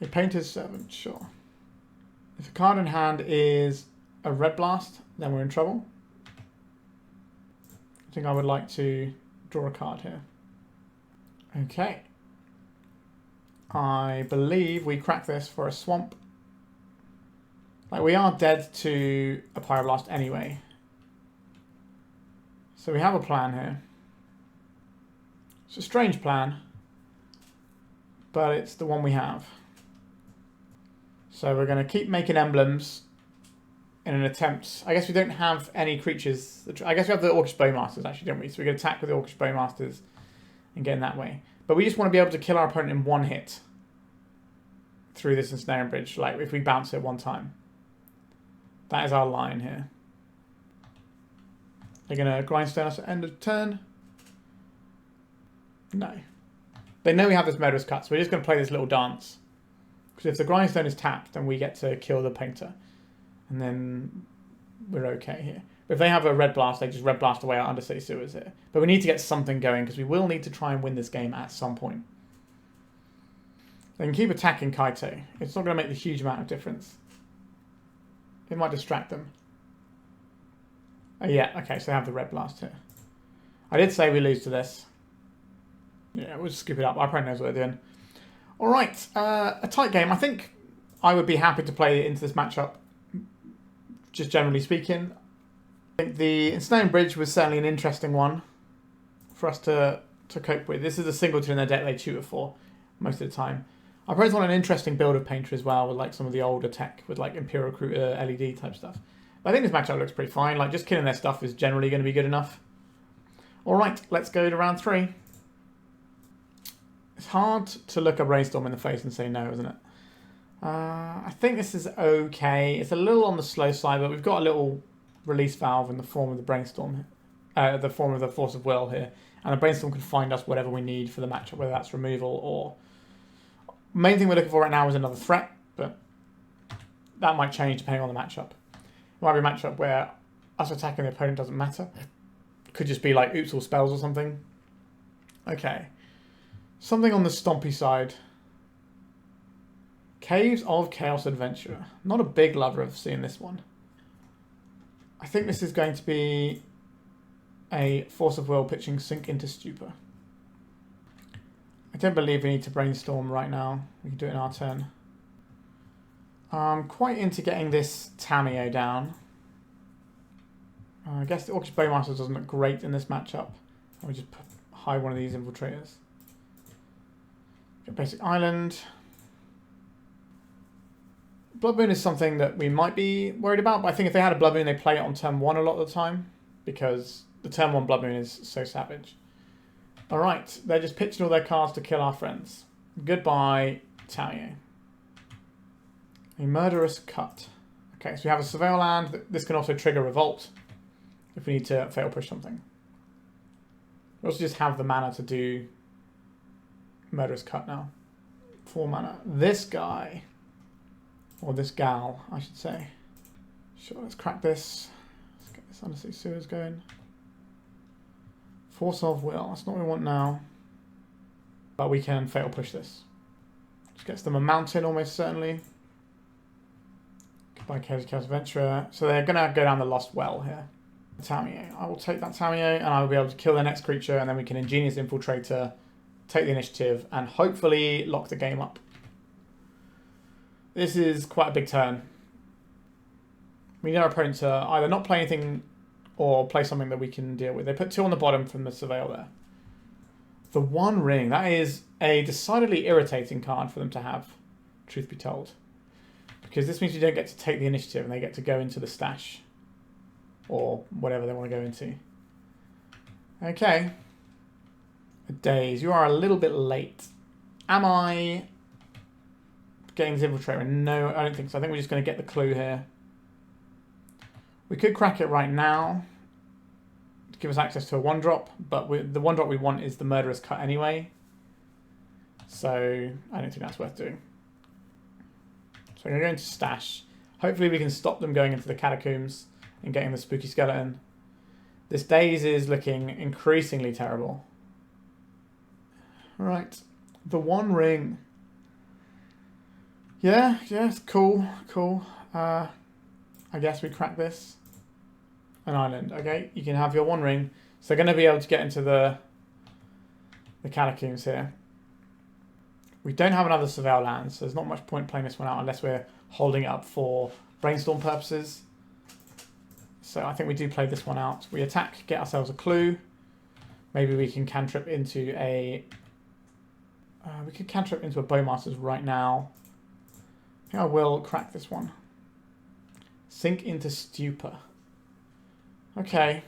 Speaker 1: A Painted Servant, sure. If a card in hand is a Red Blast, then we're in trouble. I think I would like to draw a card here. Okay. I believe we crack this for a Swamp. Like, we are dead to a Pyroblast anyway. So we have a plan here. It's a strange plan, but it's the one we have. So we're going to keep making emblems in an attempt. I guess we don't have any creatures. I guess we have the Orcish Bowmasters actually, don't we? So we can attack with the Orcish Bowmasters and get in that way. But we just want to be able to kill our opponent in 1 hit through this Ensnaring Bridge, like if we bounce it 1 time. That is our line here. They're going to grindstone us at end of turn. No. They know we have this Murderous Cut, so we're just going to play this little dance. Because if the grindstone is tapped, then we get to kill the painter. And then we're okay here. But if they have a Red Blast, they just Red Blast away our Undercity Sewers here. But we need to get something going, because we will need to try and win this game at some point. They can keep attacking Kaito. It's not going to make the huge amount of difference. It might distract them. Oh, yeah, okay, so they have the Red Blast here. I did say we lose to this. Yeah, we'll just skip it up. Our opponent knows what they're doing. All right, a tight game. I think I would be happy to play into this matchup, just generally speaking. I think the Ensnaring Bridge was certainly an interesting one for us to cope with. This is a singleton in their deck they tutor for most of the time. I probably want an interesting build of Painter as well, with like some of the older tech, with like Imperial Recruiter, LED type stuff. But I think this matchup looks pretty fine. Like, just killing their stuff is generally going to be good enough. All right, let's go to round 3. It's hard to look a Brainstorm in the face and say no, isn't it? I think this is okay. It's a little on the slow side, but we've got a little release valve in the form of the Brainstorm, the form of the Force of Will here. And the Brainstorm can find us whatever we need for the matchup, whether that's removal or... Main thing we're looking for right now is another threat, but that might change depending on the matchup. It might be a matchup where us attacking the opponent doesn't matter. Could just be like oops all spells or something. Okay. Something on the stompy side. Caves of Chaos Adventurer. Not a big lover of seeing this one. I think this is going to be a Force of Will pitching Sink into Stupor. I don't believe we need to Brainstorm right now. We can do it in our turn. I'm quite into getting this Tamiyo down. I guess the Orcish Bowmasters doesn't look great in this matchup. I'll just hide one of these Infiltrators. Get basic island. Blood Moon is something that we might be worried about, but I think if they had a Blood Moon, they play it on turn 1 a lot of the time, because the turn 1 Blood Moon is so savage. Alright, they're just pitching all their cards to kill our friends. Goodbye, Tamiyo. A Murderous Cut. Okay, so we have a Surveil land. This can also trigger Revolt if we need to fatal push something. We also just have the mana to do Murderous Cut now. 4 mana. This guy... Or this gal, I should say. Sure, let's crack this. Let's get this Undercity Sewers going. Force of Will. That's not what we want now. But we can fatal push this. Just gets them a mountain almost certainly. Goodbye, Chaos Adventurer. So they're going to go down the Lost Well here. Tamiyo. I will take that Tamiyo and I will be able to kill the next creature and then we can Ingenious Infiltrator, take the initiative and hopefully lock the game up. This is quite a big turn. We need our opponent to either not play anything or play something that we can deal with. They put 2 on the bottom from the Surveil there. The One Ring. That is a decidedly irritating card for them to have, truth be told. Because this means you don't get to take the initiative and they get to go into the stash. Or whatever they want to go into. Okay. A Daze. You are a little bit late. Am I... getting this Infiltrator? No, I don't think so. I think we're just going to get the clue here. We could crack it right now to give us access to a 1-drop, but the 1-drop we want is the Murderous Cut anyway. So I don't think that's worth doing. So I'm going to go into Stash. Hopefully we can stop them going into the Catacombs and getting the Spooky Skeleton. This Daze is looking increasingly terrible. Right. The One Ring. Yeah, it's cool. I guess we crack this. An island, okay. You can have your One Ring. So they're going to be able to get into the Catacombs here. We don't have another Surveil land, so there's not much point playing this one out unless we're holding it up for Brainstorm purposes. So I think we do play this one out. We attack, get ourselves a clue. Maybe we can cantrip into a... we could cantrip into a Bowmasters right now. I think I will crack this one. Sink into Stupor. Okay.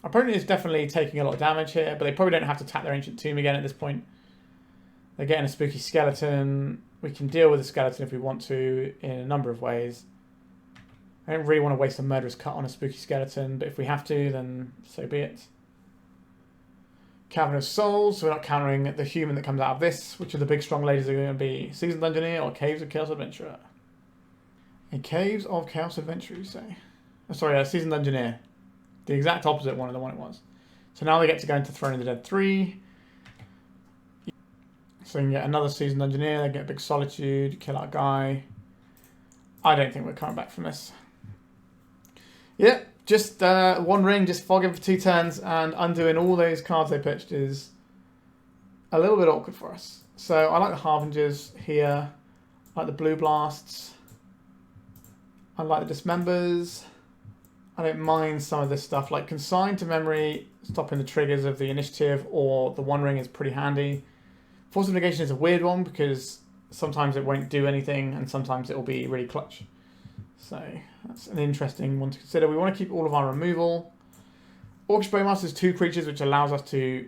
Speaker 1: Our opponent is definitely taking a lot of damage here, but they probably don't have to tap their Ancient Tomb again at this point. They're getting a Spooky Skeleton. We can deal with the Skeleton if we want to in a number of ways. I don't really want to waste a Murderous Cut on a Spooky Skeleton, but if we have to, then so be it. Cavern of Souls, so we're not countering the human that comes out of this. Which of the big strong ladies are going to be? Seasoned Engineer or Caves of Chaos Adventurer? A Caves of Chaos Adventurer, you say? Oh, sorry, Seasoned Engineer. The exact opposite one of the one it was. So now they get to go into Throne of the Dead 3. So you can get another Seasoned Engineer, they get a big Solitude, kill our guy. I don't think we're coming back from this. Yep, just One Ring, just fogging for 2 turns, and undoing all those cards they pitched is a little bit awkward for us. So I like the Harbingers here. I like the Blue Blasts. I like the Dismembers. I don't mind some of this stuff, like Consign to Memory, stopping the triggers of the initiative, or the One Ring is pretty handy. Force of Negation is a weird one because sometimes it won't do anything and sometimes it will be really clutch. So that's an interesting one to consider. We want to keep all of our removal. Orcish Bowmasters is 2 creatures, which allows us to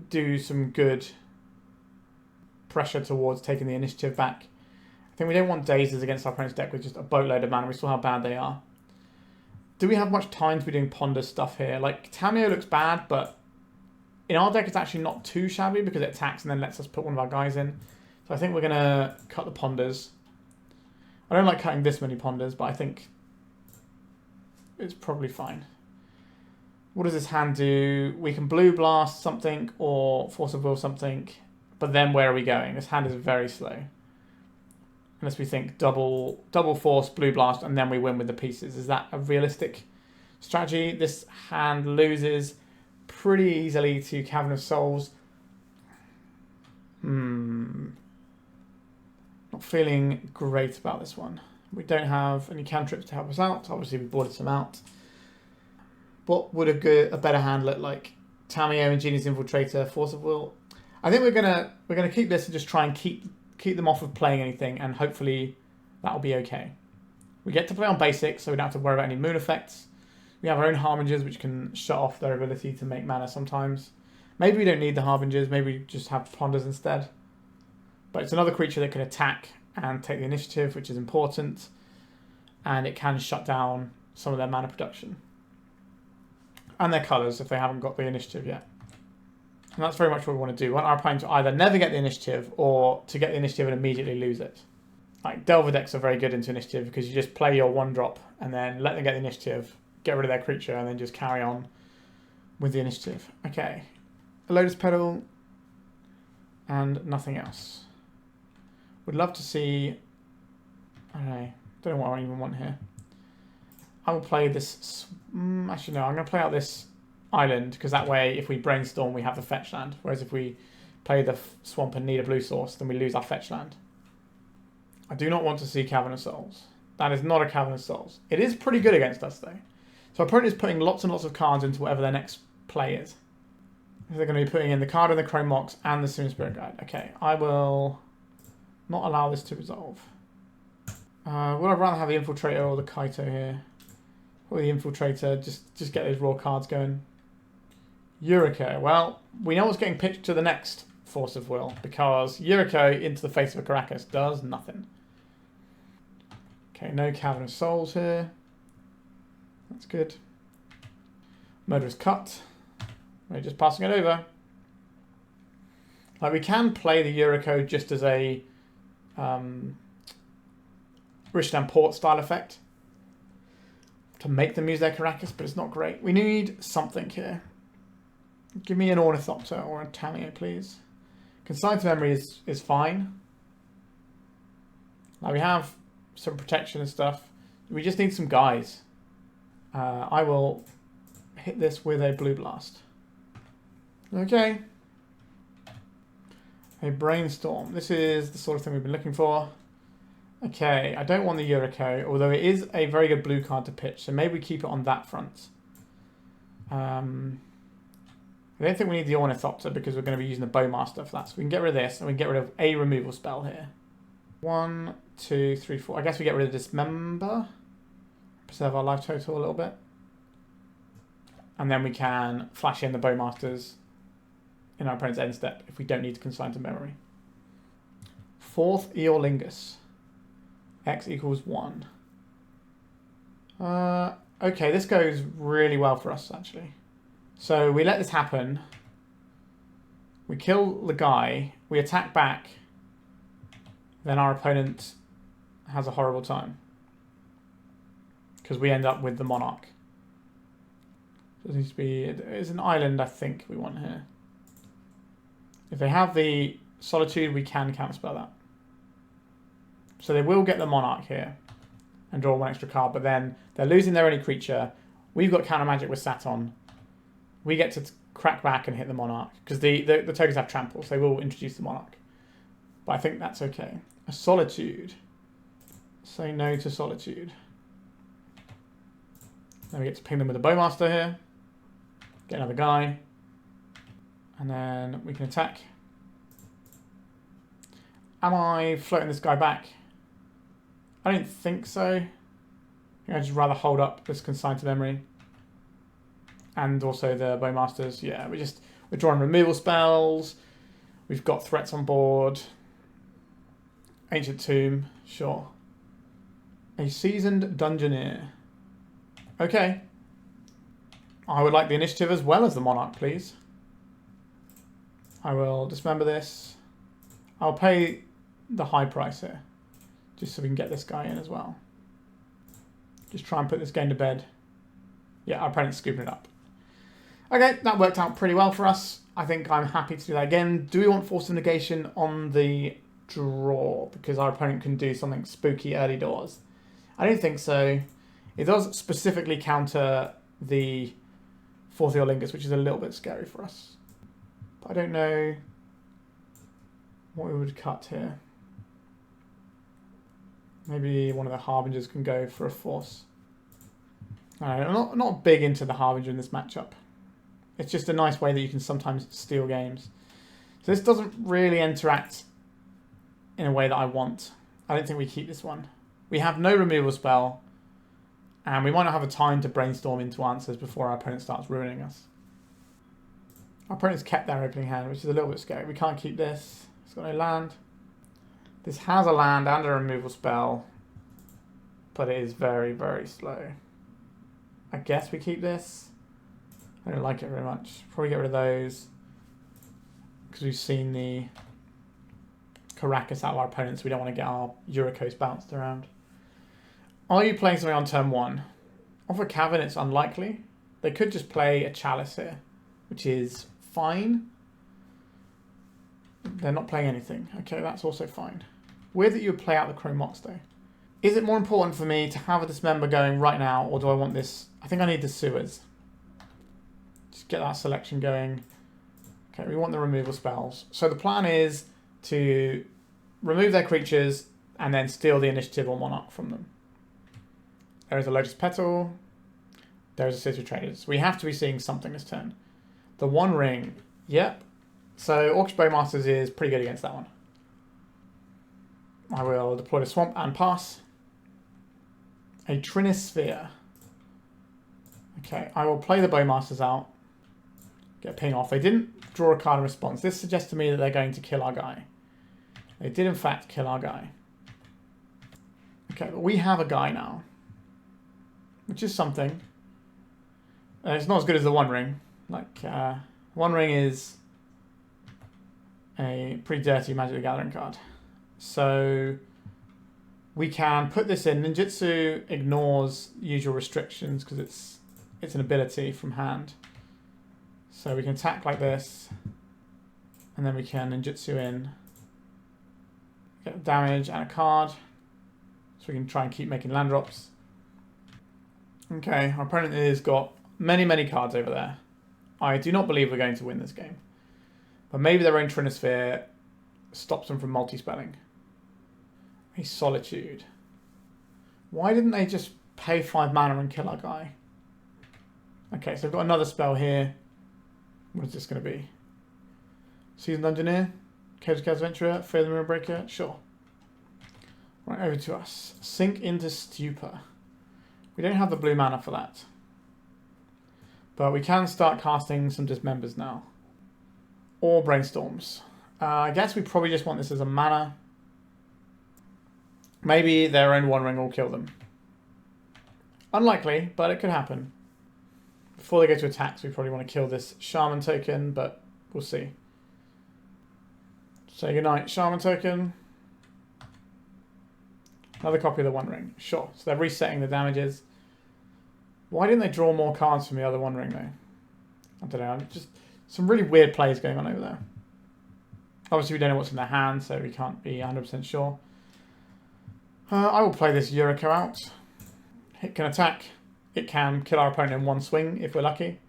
Speaker 1: do some good pressure towards taking the initiative back. I think we don't want Dazes against our opponent's deck with just a boatload of mana. We saw how bad they are. Do we have much time to be doing Ponder stuff here? Like, Tamiyo looks bad, but in our deck it's actually not too shabby because it attacks and then lets us put one of our guys in. So I think we're going to cut the Ponders. I don't like cutting this many Ponders, but I think it's probably fine. What does this hand do? We can Blue Blast something or Force of Will something, but then where are we going? This hand is very slow. Unless we think double Force, Blue Blast, and then we win with the pieces. Is that a realistic strategy? This hand loses pretty easily to Cavern of Souls. Not feeling great about this one. We don't have any cantrips to help us out. Obviously, we boarded some out. What would a better hand look like? Tamiyo, Ingenious Infiltrator, Force of Will. I think we're gonna keep this and just try and keep them off of playing anything, and hopefully that'll be okay. We get to play on basics, so we don't have to worry about any moon effects. We have our own Harbingers, which can shut off their ability to make mana sometimes. Maybe we don't need the Harbingers, maybe we just have Ponders instead. But it's another creature that can attack and take the initiative, which is important. And it can shut down some of their mana production. And their colours, if they haven't got the initiative yet. And that's very much what we want to do. We want our opponent to either never get the initiative or to get the initiative and immediately lose it. Like, Delver decks are very good into initiative because you just play your 1-drop and then let them get the initiative, get rid of their creature, and then just carry on with the initiative. Okay. A Lotus Petal and nothing else. Would love to see... I don't know what I even want here. I will play this... actually, no. I'm going to play out this island, because that way, if we Brainstorm, we have the fetch land. Whereas if we play the swamp and need a blue source, then we lose our fetch land. I do not want to see Cavern of Souls. That is not a Cavern of Souls. It is pretty good against us, though. So our opponent is putting lots and lots of cards into whatever their next play is. They're going to be putting in the card in the Chrome Mox and the Soon Spirit Guide. Okay, I will not allow this to resolve. Would I rather have the Infiltrator or the Kaito here? Or the Infiltrator, just get those raw cards going. Yuriko. Well, we know what's getting pitched to the next Force of Will, because Yuriko into the face of a Caracas does nothing. Okay, no Cavern of Souls here. That's good. Murderous Cut. We're just passing it over. Like, we can play the Yuriko just as a Rishdam Port style effect to make them use their Caracas, but it's not great. We need something here. Give me an Ornithopter or a Tamiyo, please. Consign to Memory is fine. Now we have some protection and stuff. We just need some guys. I will hit this with a Blue Blast. Okay. A Brainstorm. This is the sort of thing we've been looking for. Okay, I don't want the Yuriko, although it is a very good blue card to pitch, so maybe we keep it on that front. I don't think we need the Ornithopter because we're going to be using the Bowmaster for that. So we can get rid of this and we can get rid of a removal spell here. 1, 2, 3, 4. I guess we get rid of Dismember. Preserve our life total a little bit. And then we can flash in the Bowmasters in our opponent's end step if we don't need to consign to memory. 4th Eorlingus. X equals 1. Okay, this goes really well for us, actually. So we let this happen. We kill the guy. We attack back. Then our opponent has a horrible time. Because we end up with the Monarch. So it needs to be... It's an island, I think, we want here. If they have the Solitude, we can counterspell that. So they will get the Monarch here and draw 1 extra card, but then they're losing their only creature. We've got counter magic with Saturn. We get to crack back and hit the Monarch because the tokens have trample, so they will introduce the Monarch. But I think that's okay. A Solitude. Say no to Solitude. Then we get to ping them with a Bowmaster here. Get another guy. And then we can attack. Am I floating this guy back? I don't think so. I think I'd just rather hold up this Consign to Memory. And also the Bowmasters. Yeah, we're drawing removal spells. We've got threats on board. Ancient Tomb, sure. A Seasoned Dungeoneer. Okay. I would like the initiative as well as the Monarch, please. I will dismember this. I'll pay the high price here, just so we can get this guy in as well. Just try and put this game to bed. Yeah, our opponent's scooping it up. Okay, that worked out pretty well for us. I think I'm happy to do that again. Do we want Force of Negation on the draw? Because our opponent can do something spooky early doors. I don't think so. It does specifically counter the Fourth Lingus, which is a little bit scary for us. But I don't know what we would cut here. Maybe one of the Harbingers can go for a Force. I'm not big into the Harbinger in this matchup. It's just a nice way that you can sometimes steal games. So this doesn't really interact in a way that I want. I don't think we keep this one. We have no removal spell, and we might not have a time to brainstorm into answers before our opponent starts ruining us. Our opponent's kept their opening hand, which is a little bit scary. We can't keep this. It's got no land. This has a land and a removal spell, but it is very, very slow. I guess we keep this. I don't like it very much. Probably get rid of those, because we've seen the Caracas out of our opponents. We don't want to get our Yurikos bounced around. Are you playing something on turn 1? Off a Cavern, it's unlikely. They could just play a Chalice here, which is fine. They're not playing anything. Okay, that's also fine. Weird that you would play out the Chrome Mox, though. Is it more important for me to have a Dismember going right now, or do I want this? I think I need the Sewers. Just get that selection going. Okay, we want the removal spells. So the plan is to remove their creatures and then steal the initiative or Monarch from them. There is a Lotus Petal. There is a City of Traders. We have to be seeing something this turn. The One Ring. Yep. So Orcish Bowmasters is pretty good against that one. I will deploy the Swamp and pass. A Trinisphere. Okay, I will play the Bowmasters out. Get a ping off. They didn't draw a card in response. This suggests to me that they're going to kill our guy. They did in fact kill our guy. Okay, but we have a guy now, which is something. It's not as good as the One Ring. Like, One Ring is a pretty dirty Magic the Gathering card. So we can put this in. Ninjutsu ignores usual restrictions because it's an ability from hand. So we can attack like this, and then we can ninjutsu in, get damage and a card, so we can try and keep making land drops. Okay, our opponent has got many, many cards over there. I do not believe we're going to win this game, but maybe their own Trinisphere stops them from multi-spelling. A Solitude. Why didn't they just pay 5 mana and kill our guy? Okay, so we've got another spell here. What is this going to be? Seasoned Dungeoneer? Kaito's Adventurer? Fear the Mirror Breaker? Sure. Right, over to us. Sink into Stupor. We don't have the blue mana for that. But we can start casting some Dismembers now. Or Brainstorms. I guess we probably just want this as a mana. Maybe their own One Ring will kill them. Unlikely, but it could happen. Before they go to attacks, we probably want to kill this Shaman token, but we'll see. Say goodnight, Shaman token. Another copy of the One Ring. Sure, so they're resetting the damages. Why didn't they draw more cards from the other One Ring, though? I don't know, just some really weird plays going on over there. Obviously, we don't know what's in their hand, so we can't be 100% sure. I will play this Yuriko out. It can attack. It can kill our opponent in one swing if we're lucky.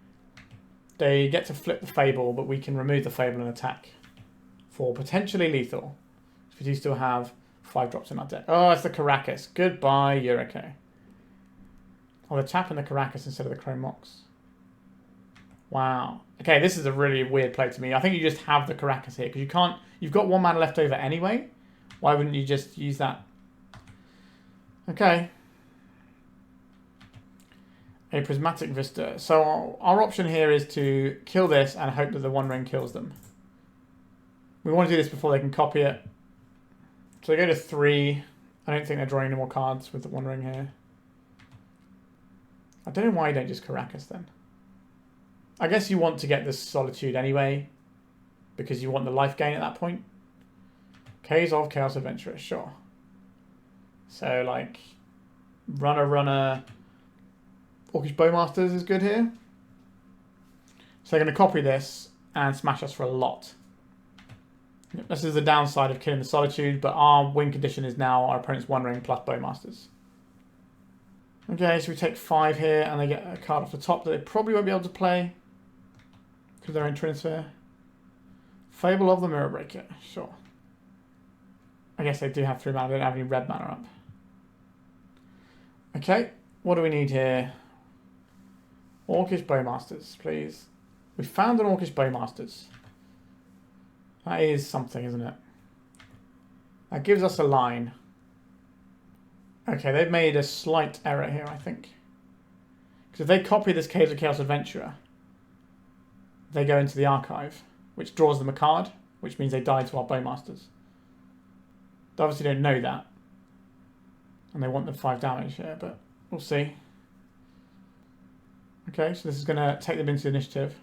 Speaker 1: They get to flip the Fable, but we can remove the Fable and attack for potentially lethal. We do still have 5 drops in our deck. Oh, it's the Caracas. Goodbye, Yuriko. Oh, they're tapping the Caracas instead of the Chrome Mox. Wow. Okay, this is a really weird play to me. I think you just have the Caracas here because you can't. You've got 1 mana left over anyway. Why wouldn't you just use that? Okay. A Prismatic Vista. So our option here is to kill this and hope that the One Ring kills them. We want to do this before they can copy it. So they go to 3. I don't think they're drawing any more cards with the One Ring here. I don't know why you don't just Caracas then. I guess you want to get this Solitude anyway, because you want the life gain at that point. Caves of Chaos Adventurer, sure. So like, runner, Orcish Bowmasters is good here. So they're going to copy this and smash us for a lot. This is the downside of killing the Solitude, but our win condition is now our opponent's One Ring plus Bowmasters. Okay, so we take 5 here, and they get a card off the top that they probably won't be able to play because they're in Trinisphere. Fable of the Mirror Breaker, sure. I guess they do have 3 mana, they don't have any red mana up. Okay, what do we need here? Orcish Bowmasters, please. We found an Orcish Bowmasters. That is something, isn't it? That gives us a line. Okay, they've made a slight error here, I think. Because if they copy this Caves of Chaos Adventurer, they go into the archive, which draws them a card, which means they die to our Bowmasters. They obviously don't know that. And they want the 5 damage here, but we'll see. Okay, so this is going to take them into the initiative.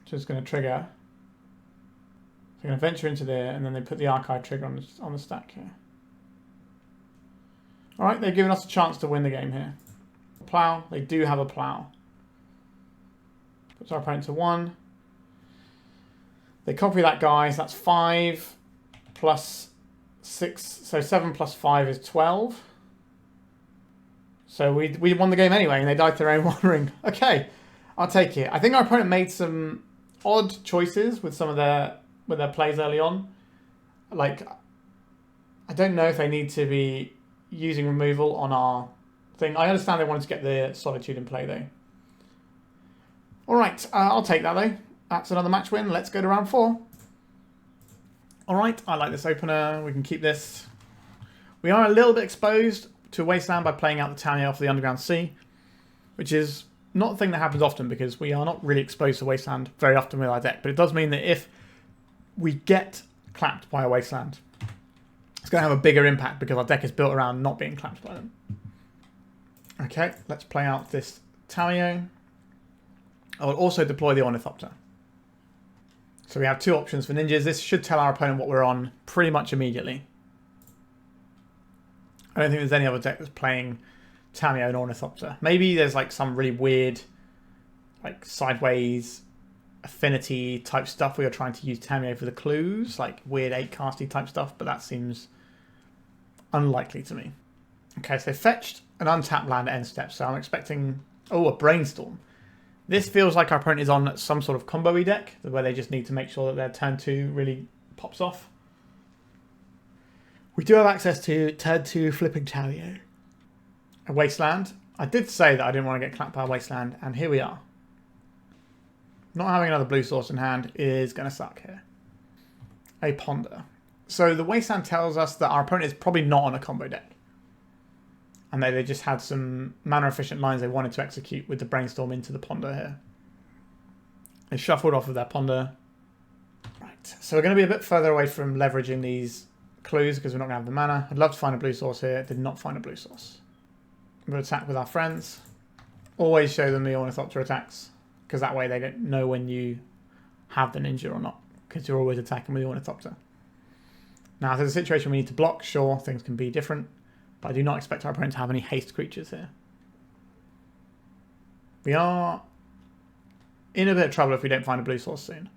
Speaker 1: Which is going to trigger. They're going to venture into there, and then they put the archive trigger on the stack here. Alright, they've given us a chance to win the game here. Plow, they do have a plow. Puts our opponent to 1. They copy that guy, so that's 5 plus 6, so 7 plus 5 is 12. So we won the game anyway, and they died to their own One Ring. Okay, I'll take it. I think our opponent made some odd choices with some of their plays early on. Like, I don't know if they need to be using removal on our thing. I understand they wanted to get the Solitude in play though. Alright, I'll take that though. That's another match win. Let's go to round 4. Alright, I like this opener. We can keep this. We are a little bit exposed to Wasteland by playing out the Tamiyo off the Underground Sea, which is not a thing that happens often because we are not really exposed to Wasteland very often with our deck. But it does mean that if we get clapped by a Wasteland, it's going to have a bigger impact because our deck is built around not being clapped by them. Okay, let's play out this Tamiyo. I will also deploy the Ornithopter. So we have 2 options for ninjas. This should tell our opponent what we're on pretty much immediately. I don't think there's any other deck that's playing Tamiyo and Ornithopter. Maybe there's like some really weird, like sideways affinity type stuff. We are trying to use Tamiyo for the clues, like weird 8-casty type stuff, but that seems unlikely to me. Okay, so they fetched an untapped land at end step, so I'm expecting, a Brainstorm. This feels like our opponent is on some sort of combo-y deck, where they just need to make sure that their turn 2 really pops off. We do have access to turn 2 flipping Tamiyo. A Wasteland. I did say that I didn't want to get clapped by a Wasteland, and here we are. Not having another blue source in hand is going to suck here. A Ponder. So the Wasteland tells us that our opponent is probably not on a combo deck. And they just had some mana-efficient lines they wanted to execute with the Brainstorm into the Ponder here. They shuffled off of their Ponder. Right, so we're going to be a bit further away from leveraging these clues because we're not going to have the mana. I'd love to find a blue source here. Did not find a blue source. We'll attack with our friends. Always show them the Ornithopter attacks because that way they don't know when you have the ninja or not because you're always attacking with the Ornithopter. Now, if there's a situation we need to block, sure, things can be different. But I do not expect our opponent to have any haste creatures here. We are in a bit of trouble if we don't find a blue source soon.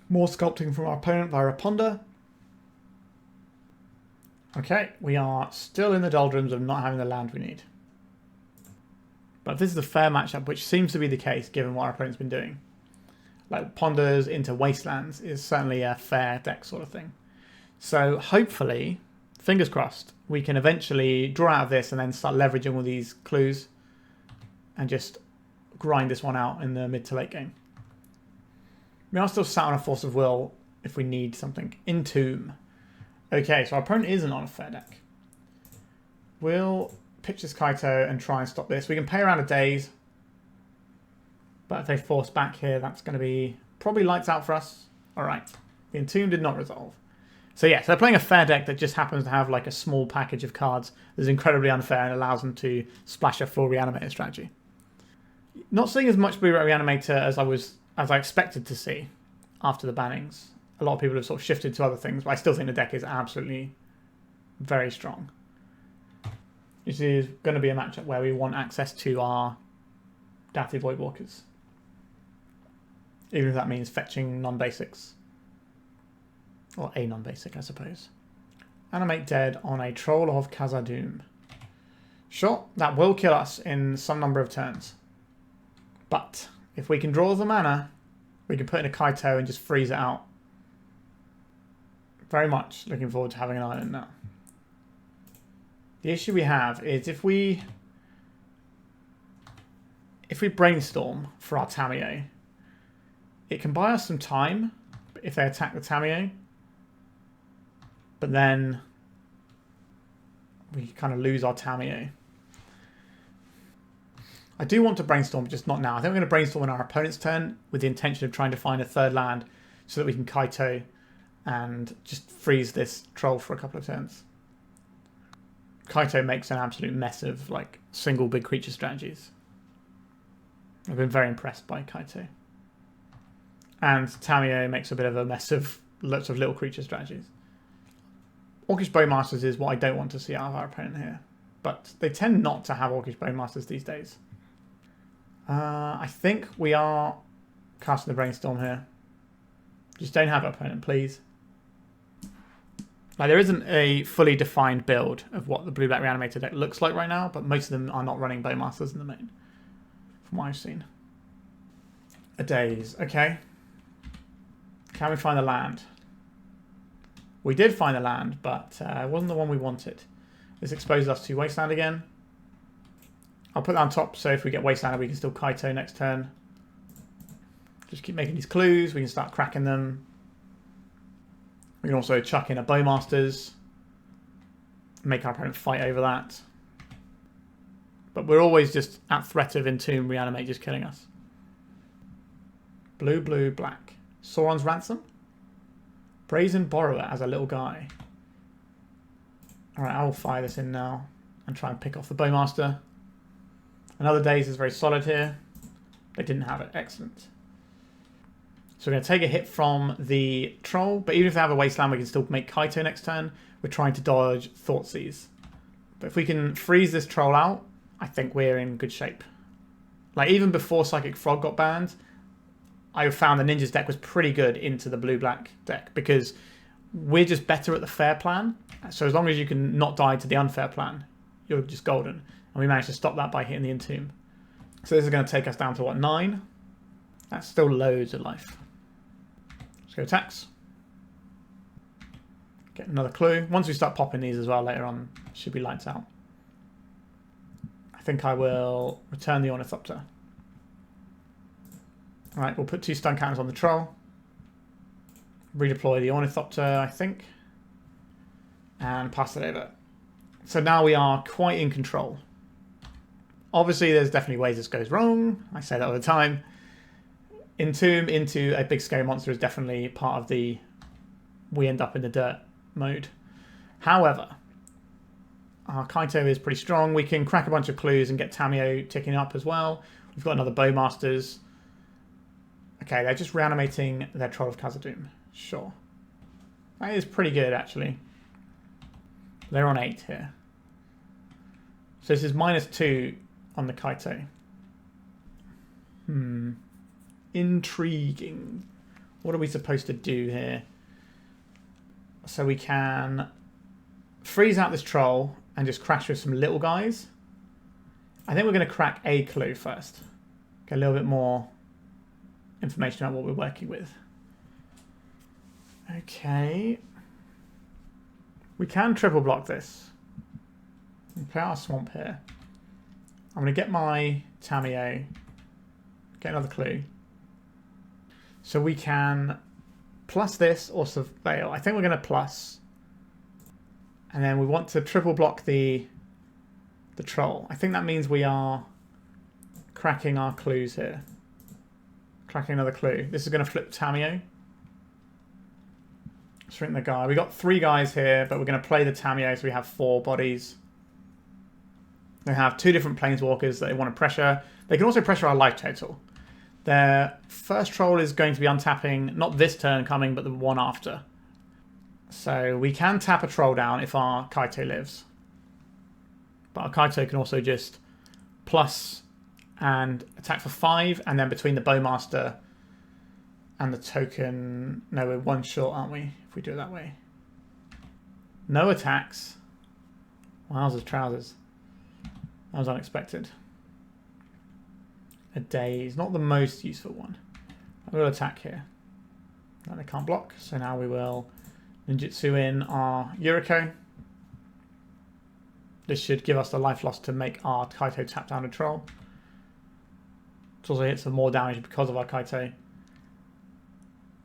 Speaker 1: More sculpting from our opponent via a Ponder. Okay, we are still in the doldrums of not having the land we need. But if this is a fair matchup, which seems to be the case given what our opponent's been doing, like Ponders into Wastelands is certainly a fair deck sort of thing. So hopefully, fingers crossed, we can eventually draw out of this and then start leveraging all these clues and just grind this one out in the mid to late game. We are still sat on a Force of Will if we need something. Entomb. Okay, so our opponent isn't on a fair deck. We'll pitch this Kaito and try and stop this. We can pay around a Daze. But if they force back here, that's going to be probably lights out for us. Alright. The Entomb did not resolve. So yeah, so they're playing a fair deck that just happens to have like a small package of cards that's incredibly unfair and allows them to splash a full Reanimator strategy. Not seeing as much Blue Reanimator as I expected to see after the bannings. A lot of people have sort of shifted to other things, but I still think the deck is absolutely very strong. This is going to be a matchup where we want access to our Dauthi Voidwalkers. Even if that means fetching non-basics. Or a non-basic, I suppose. Animate Dead on a Troll of Khazad-dûm. Sure, that will kill us in some number of turns. But if we can draw the mana, we can put in a Kaito and just freeze it out. Very much looking forward to having an island now. The issue we have is if we Brainstorm for our Tamiyo, it can buy us some time if they attack the Tamiyo. But then we kind of lose our Tamiyo. I do want to Brainstorm, just not now. I think we're going to Brainstorm on our opponent's turn with the intention of trying to find a third land so that we can Kaito and just freeze this troll for a couple of turns. Kaito makes an absolute mess of like single big creature strategies. I've been very impressed by Kaito. And Tamiyo makes a bit of a mess of lots of little creature strategies. Orcish Bowmasters is what I don't want to see out of our opponent here. But they tend not to have Orcish Bowmasters these days. I think we are casting the Brainstorm here. Just don't have an opponent, please. Like, there isn't a fully defined build of what the Blue-Black Reanimator deck looks like right now, but most of them are not running Bowmasters in the main, from what I've seen. A Daze, okay. Can we find the land? We did find the land, but it wasn't the one we wanted. This exposed us to Wasteland again. I'll put that on top, so if we get Wasteland, we can still Kaito next turn. Just keep making these clues. We can start cracking them. We can also chuck in a Bowmasters. Make our opponent fight over that. But we're always just at threat of Entomb Reanimate just killing us. Blue, blue, black. Sauron's Ransom. Brazen Borrower as a little guy. Alright, I will fire this in now and try and pick off the Bowmaster. Another Daze is very solid here. They didn't have it. Excellent. So we're going to take a hit from the Troll, but even if they have a Wasteland, we can still make Kaito next turn. We're trying to dodge Thoughtseize. But if we can freeze this Troll out, I think we're in good shape. Like, even before Psychic Frog got banned, I found the Ninja's deck was pretty good into the blue-black deck because we're just better at the fair plan. So as long as you can not die to the unfair plan, you're just golden. And we managed to stop that by hitting the Entomb. So this is going to take us down to, what, 9? That's still loads of life. Let's go attacks. Get another clue. Once we start popping these as well later on, should be lights out. I think I will return the Ornithopter. Alright, we'll put 2 stun counters on the Troll. Redeploy the Ornithopter, I think. And pass it over. So now we are quite in control. Obviously, there's definitely ways this goes wrong. I say that all the time. Entomb into a big scary monster is definitely part of the we end up in the dirt mode. However, our Kaito is pretty strong. We can crack a bunch of clues and get Tamiyo ticking up as well. We've got another Bowmasters. Okay, they're just reanimating their Troll of Khazad-dûm. Sure. That is pretty good, actually. They're on 8 here. So this is -2 on the Kaito. Intriguing. What are we supposed to do here? So we can freeze out this Troll and just crash with some little guys. I think we're going to crack a clue first. Get a little bit more information about what we're working with. Okay. We can triple block this. Play our Swamp here. I'm going to get my Tamiyo. Get another clue. So we can plus this or Surveil. I think we're going to plus. And then we want to triple block the the troll. I think that means we are cracking our clues here. Cracking another clue. This is going to flip Tamiyo. Shrink the guy. We got 3 guys here, but we're going to play the Tamiyo, so we have 4 bodies. They have 2 different planeswalkers that they want to pressure. They can also pressure our life total. Their first troll is going to be untapping, not this turn coming, but the one after. So we can tap a troll down if our Kaito lives. But our Kaito can also just plus and attack for 5, and then between the Bowmaster and the token... No, we're 1 short, aren't we? If we do it that way. No attacks. Wowzers trousers. That was unexpected. A Daze, not the most useful one. I will attack here. No, they can't block, so now we will ninjutsu in our Yuriko. This should give us the life loss to make our Kaito tap down a troll. It also hits some more damage because of our Kaito.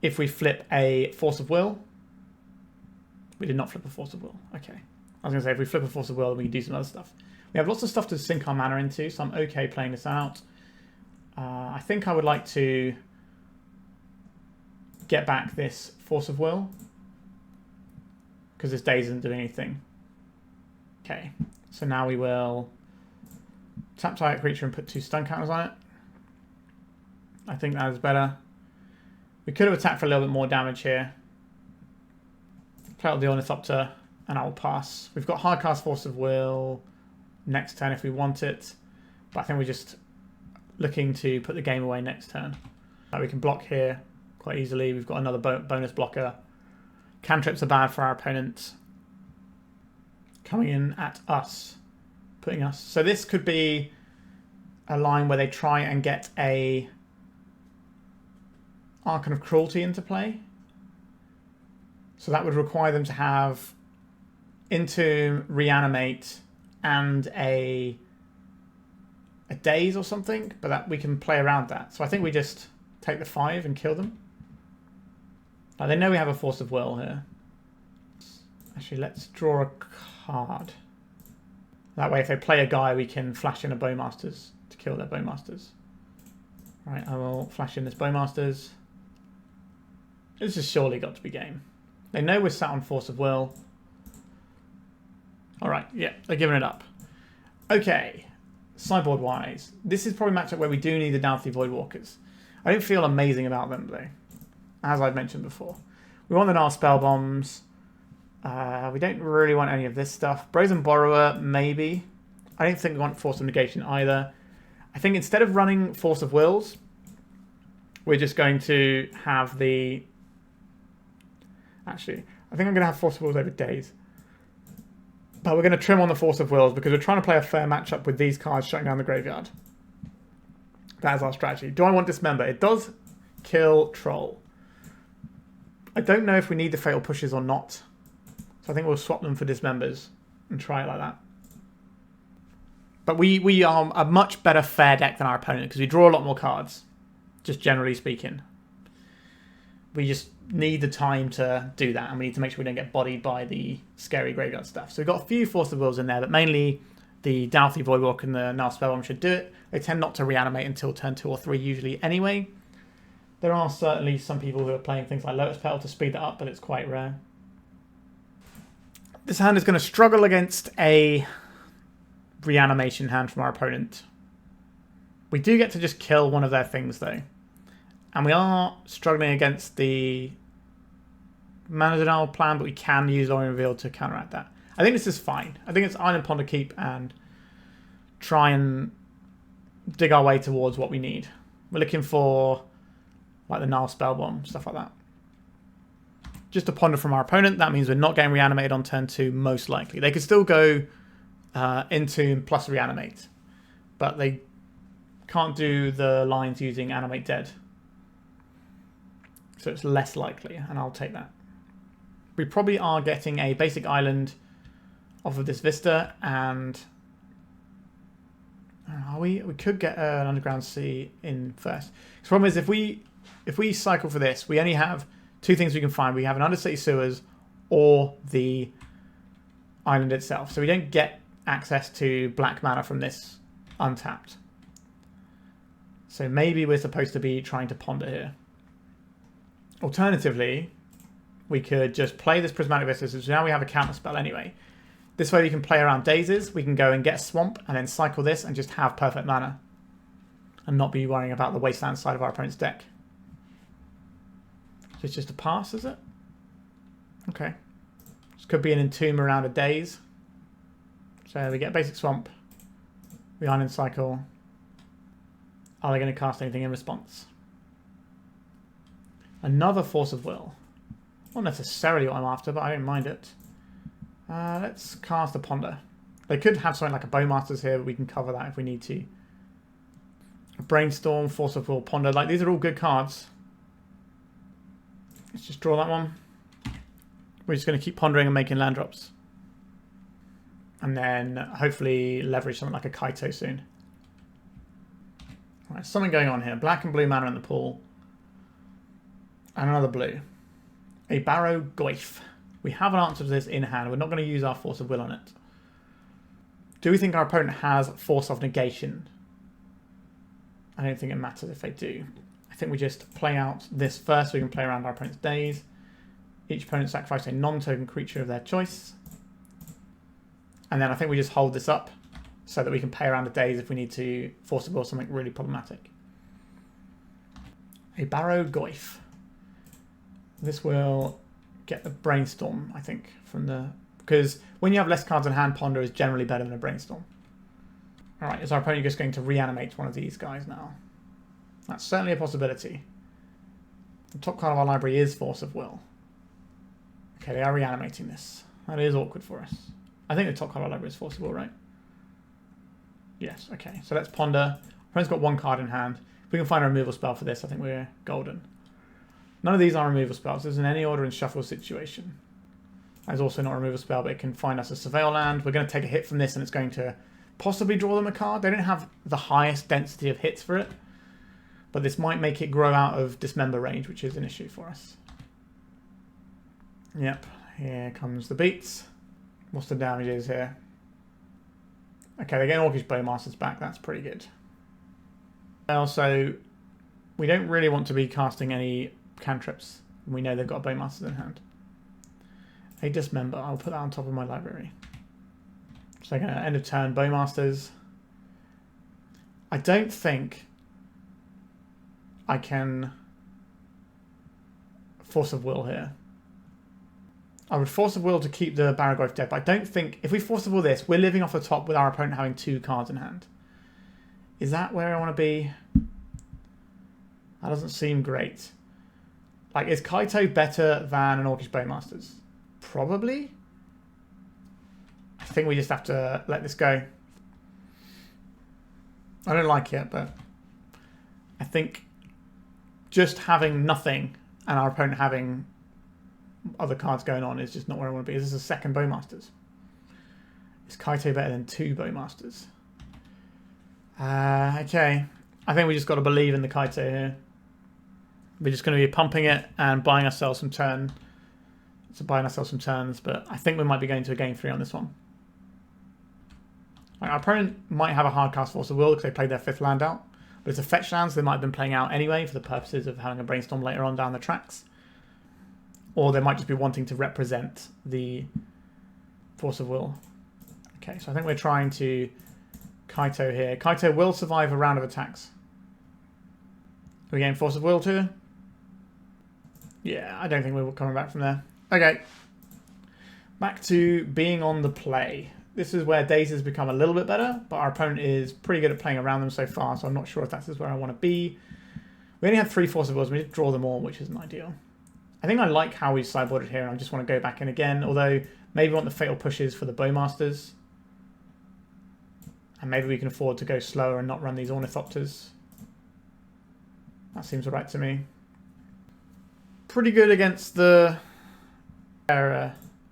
Speaker 1: If we flip a Force of Will... We did not flip a Force of Will. Okay. I was going to say, if we flip a Force of Will, then we can do some other stuff. We have lots of stuff to sink our mana into, so I'm okay playing this out. I think I would like to get back this Force of Will, because this Daze isn't doing anything. Okay, so now we will tap target creature and put 2 stun counters on it. I think that is better. We could have attacked for a little bit more damage here. Play out the Ornithopter, and I will pass. We've got hardcast Force of Will next turn if we want it, but I think we're just looking to put the game away next turn. We can block here quite easily. We've got another bonus blocker. Cantrips are bad for our opponent. Coming in at us, putting us. So this could be a line where they try and get a Archon of Cruelty into play. So that would require them to have Entomb, Reanimate, and a Daze or something, but that we can play around that. So I think we just take the 5 and kill them. Now they know we have a Force of Will here. Actually, let's draw a card. That way, if they play a guy, we can flash in a Bowmasters to kill their Bowmasters. Right, I will flash in this Bowmasters. This has surely got to be game. They know we're sat on Force of Will. Alright, yeah, they're giving it up. Okay, sideboard-wise, this is probably a matchup where we do need the Dauthi Voidwalkers. I don't feel amazing about them, though, as I've mentioned before. We want the Nihil Spellbombs. We don't really want any of this stuff. Brazen Borrower, maybe. I don't think we want Force of Negation either. I think instead of running Force of Wills, we're just going to have the... Actually, I think I'm going to have Force of Wills over Daze. But we're going to trim on the Force of Wills because we're trying to play a fair matchup with these cards shutting down the graveyard. That is our strategy. Do I want Dismember? It does kill Troll. I don't know if we need the Fatal Pushes or not. So I think we'll swap them for Dismembers and try it like that. But we are a much better fair deck than our opponent because we draw a lot more cards, just generally speaking. We just need the time to do that, and we need to make sure we don't get bodied by the scary graveyard stuff. So we've got a few Force of Wills in there, but mainly the Dauthi Voidwalker and the Nihil Spellbomb should do it. They tend not to reanimate until turn 2 or 3 usually anyway. There are certainly some people who are playing things like Lotus Petal to speed that up, but it's quite rare. This hand is going to struggle against a reanimation hand from our opponent. We do get to just kill one of their things though. And we are struggling against the Mana Denial plan, but we can use Lorien Revealed to counteract that. I think this is fine. I think it's Island Pond to keep and try and dig our way towards what we need. We're looking for like the Nihil Spellbomb, stuff like that. Just a ponder from our opponent. That means we're not getting reanimated on turn 2, most likely. They could still go Entomb plus reanimate, but they can't do the lines using Animate Dead. So it's less likely, and I'll take that. We probably are getting a basic island off of this Vista, and we could get an Underground Sea in first. The problem is if we cycle for this, we only have 2 things we can find. We have an Undercity Sewers or the island itself. So we don't get access to black mana from this untapped. So maybe we're supposed to be trying to ponder here. Alternatively, we could just play this Prismatic Vista, so now we have a counter spell anyway. This way we can play around Dazes, we can go and get a swamp and then cycle this and just have perfect mana. And not be worrying about the wasteland side of our opponent's deck. So it's just a pass, is it? Okay. This could be an Entomb around a Daze. So we get a basic swamp. We iron cycle. Are they going to cast anything in response? Another Force of Will. Not necessarily what I'm after, but I don't mind it. Let's cast a Ponder. They could have something like a Bowmasters here, but we can cover that if we need to. A Brainstorm, Force of Will, Ponder. Like, these are all good cards. Let's just draw that one. We're just going to keep pondering and making land drops. And then hopefully leverage something like a Kaito soon. Alright, something going on here. Black and blue mana in the pool. And another blue. A Barrow Goyf. We have an answer to this in hand. We're not going to use our Force of Will on it. Do we think our opponent has Force of Negation? I don't think it matters if they do. I think we just play out this first so we can play around our opponent's Daze. Each opponent sacrifices a non-token creature of their choice. And then I think we just hold this up so that we can play around the Daze if we need to Force of Will something really problematic. A Barrow Goyf. This will get the Brainstorm, I think, from the... Because when you have less cards in hand, Ponder is generally better than a Brainstorm. Alright, is our opponent just going to reanimate one of these guys now? That's certainly a possibility. The top card of our library is Force of Will. Okay, they are reanimating this. That is awkward for us. I think the top card of our library is Force of Will, right? Yes, okay. So let's Ponder. Our opponent's got one card in hand. If we can find a removal spell for this, I think we're golden. None of these are removal spells. There's an any order and shuffle situation. There's also not a removal spell, but it can find us a Surveil land. We're going to take a hit from this, and it's going to possibly draw them a card. They don't have the highest density of hits for it, but this might make it grow out of Dismember range, which is an issue for us. Yep, here comes the beats. What's the damages here? Okay, they're getting Orcish Bowmasters back. That's pretty good. Also, we don't really want to be casting any cantrips. We know they've got Bowmasters in hand. A Dismember. I'll put that on top of my library. So they're going to end of turn Bowmasters. I don't think I can Force of Will here. I would Force of Will to keep the Barrow Goyf dead, but I don't think... If we Force of Will this, we're living off the top with our opponent having 2 cards in hand. Is that where I want to be? That doesn't seem great. Like, is Kaito better than an Orcish Bowmasters? Probably. I think we just have to let this go. I don't like it, but I think just having nothing and our opponent having other cards going on is just not where I want to be. Is this a second Bowmasters? Is Kaito better than 2 Bowmasters? Okay. I think we just got to believe in the Kaito here. We're just going to be pumping it and buying ourselves some turns, but I think we might be going to a game 3 on this one. Our opponent might have a hard cast Force of Will because they played their 5th land out, but it's a fetch land, so they might have been playing out anyway for the purposes of having a Brainstorm later on down the tracks. Or they might just be wanting to represent the Force of Will. Okay, so I think we're trying to Kaito here. Kaito will survive a round of attacks. Are we getting Force of Will too? Yeah, I don't think we're coming back from there. Okay. Back to being on the play. This is where Daze has become a little bit better, but our opponent is pretty good at playing around them so far, so I'm not sure if that's where I want to be. We only have 3 Force of Wills. We did draw them all, which isn't ideal. I think I like how we sideboarded here, and I just want to go back in again, although maybe we want the Fatal Pushes for the Bowmasters. And maybe we can afford to go slower and not run these Ornithopters. That seems alright to me. Pretty good against the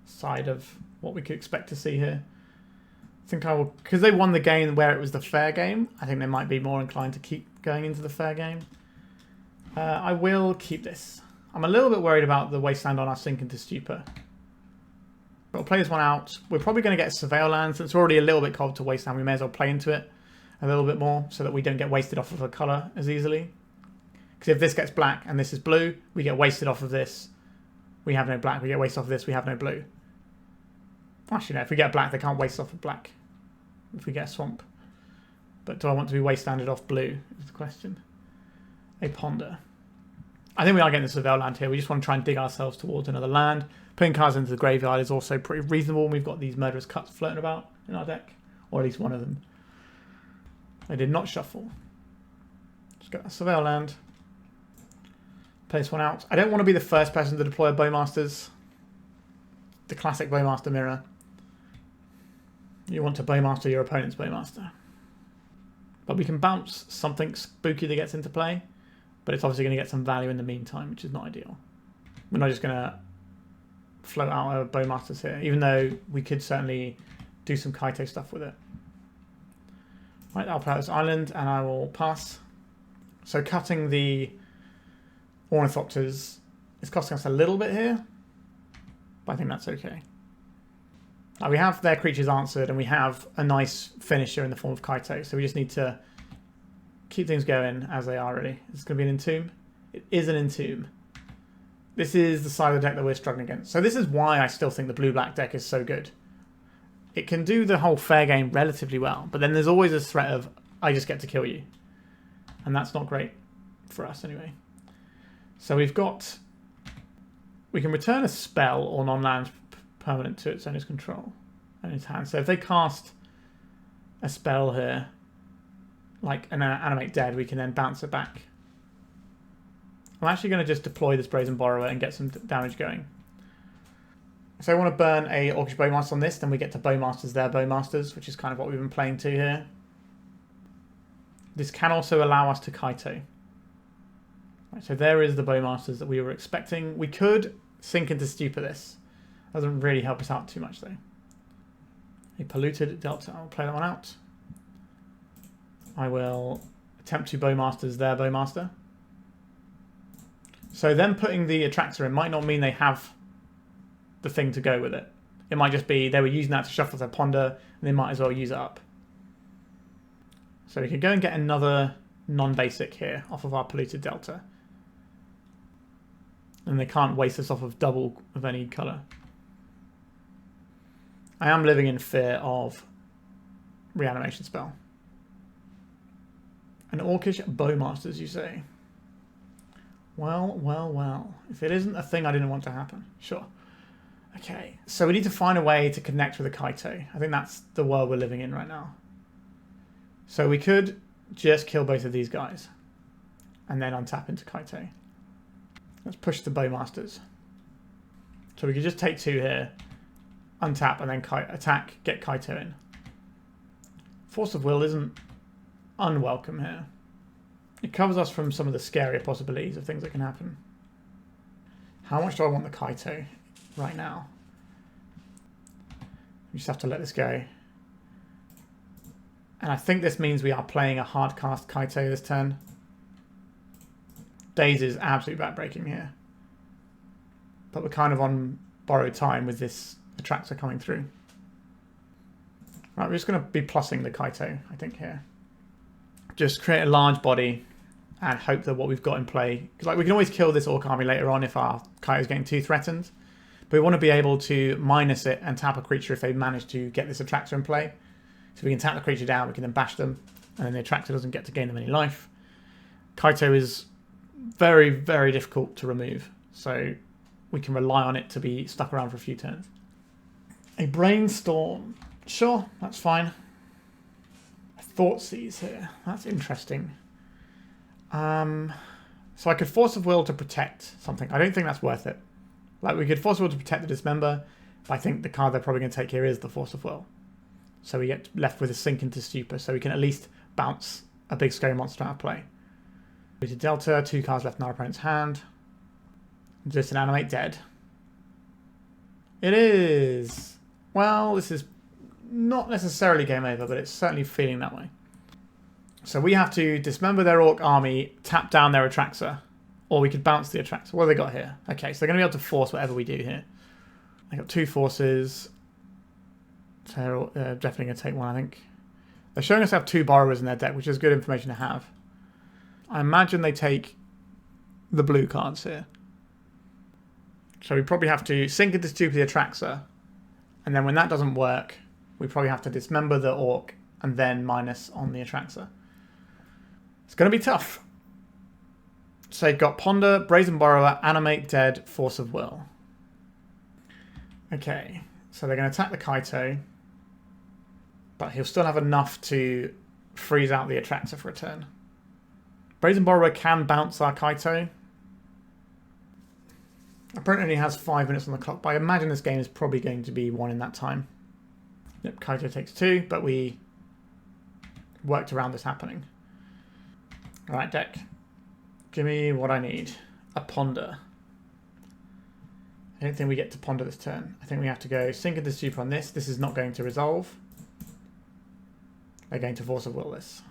Speaker 1: side of what we could expect to see here. I think I will, because they won the game where it was the fair game, I think they might be more inclined to keep going into the fair game. I will keep this. I'm a little bit worried about the wasteland on our sink into Stupor. We'll play this one out. We're probably going to get a Surveil land. Since we're already a little bit cold to waste land, we may as well play into it a little bit more so that we don't get wasted off of a colour as easily. Because if this gets black and this is blue, we get wasted off of this. We have no black. We get wasted off of this. We have no blue. Actually, no. If we get black, they can't waste off of black. If we get a swamp. But do I want to be wastelanded off blue is the question. A ponder. I think we are getting the Surveil land here. We just want to try and dig ourselves towards another land. Putting cards into the graveyard is also pretty reasonable. We've got these Murderous Cuts floating about in our deck. Or at least one of them. They did not shuffle. Just got a Surveil land. Play this one out. I don't want to be the first person to deploy a Bowmasters. The classic Bowmaster mirror. You want to Bowmaster your opponent's Bowmaster. But we can bounce something spooky that gets into play. But it's obviously going to get some value in the meantime, which is not ideal. We're not just going to float out our Bowmasters here, even though we could certainly do some Kaito stuff with it. Right, I'll play this island and I will pass. So cutting the Ornithopters is costing us a little bit here, but I think that's okay. Now we have their creatures answered and we have a nice finisher in the form of Kaito, so we just need to keep things going as they are really. Is this going to be an Entomb? It is an Entomb. This is the side of the deck that we're struggling against. So this is why I still think the blue-black deck is so good. It can do the whole fair game relatively well, but then there's always a threat of, I just get to kill you. And that's not great for us anyway. So we've got, we can return a spell or non-land permanent to its owner's control and its hand. So if they cast a spell here, like an Animate Dead, we can then bounce it back. I'm actually going to just deploy this Brazen Borrower and get some damage going. So I want to burn a Orcish Bowmaster on this, then we get to Bowmasters their Bowmasters, which is kind of what we've been playing to here. This can also allow us to Kaito. Right, so there is the Bowmasters that we were expecting. We could sink into Stupor this. Doesn't really help us out too much though. A Polluted Delta. I'll play that one out. I will attempt to Bowmasters their Bowmaster. So them putting the Attractor in might not mean they have the thing to go with it. It might just be they were using that to shuffle their Ponder and they might as well use it up. So we could go and get another non-basic here off of our Polluted Delta. And they can't waste us off of double of any colour. I am living in fear of Reanimation Spell. An Orcish Bowmasters, you say? Well, well, well. If it isn't a thing I didn't want to happen. Sure. Okay, so we need to find a way to connect with a Kaito. I think that's the world we're living in right now. So we could just kill both of these guys. And then untap into Kaito. Let's push the Bowmasters. So we could just take two here. Untap and then attack, get Kaito in. Force of Will isn't unwelcome here. It covers us from some of the scarier possibilities of things that can happen. How much do I want the Kaito right now? We just have to let this go. And I think this means we are playing a hard cast Kaito this turn. Daze is absolutely backbreaking here. But we're kind of on borrowed time with this Attractor coming through. Right, we're just going to be plussing the Kaito, I think, here. Just create a large body and hope that what we've got in play... Because like, we can always kill this Orc army later on if our Kaito's getting too threatened. But we want to be able to minus it and tap a creature if they manage to get this Attractor in play. So we can tap the creature down, we can then bash them, and then the Attractor doesn't get to gain them any life. Kaito is very, very difficult to remove. So we can rely on it to be stuck around for a few turns. A Brainstorm. Sure, that's fine. A Thoughtseize here. That's interesting. So I could Force of Will to protect something. I don't think that's worth it. Like, we could Force of Will to protect the Dismember, but I think the card they're probably going to take here is the Force of Will. So we get left with a sink into Stupor, so we can at least bounce a big scary monster out of play. Polluted Delta, 2 cards left in our opponent's hand. Just an Animate Dead. It is. Well, this is not necessarily game over, but it's certainly feeling that way. So we have to dismember their Orc army, tap down their Attractor, or we could bounce the Attractor. What have they got here? Okay, so they're going to be able to force whatever we do here. They got 2 forces. So they're definitely going to take one, I think. They're showing us to have 2 borrowers in their deck, which is good information to have. I imagine they take the blue cards here. So we probably have to sink into Stupor the Atraxa. And then when that doesn't work, we probably have to dismember the Orc and then minus on the Atraxa. It's going to be tough. So you've got Ponder, Brazen Borrower, Animate, Dead, Force of Will. Okay, so they're going to attack the Kaito. But he'll still have enough to freeze out the Atraxa for a turn. Brazen Borrower can bounce our Kaito. Opponent only has 5 minutes on the clock, but I imagine this game is probably going to be won in that time. Yep, Kaito takes 2, but we worked around this happening. Alright, deck. Give me what I need. A Ponder. I don't think we get to Ponder this turn. I think we have to go sink into Stupor on this. This is not going to resolve. They're going to Force of Will this.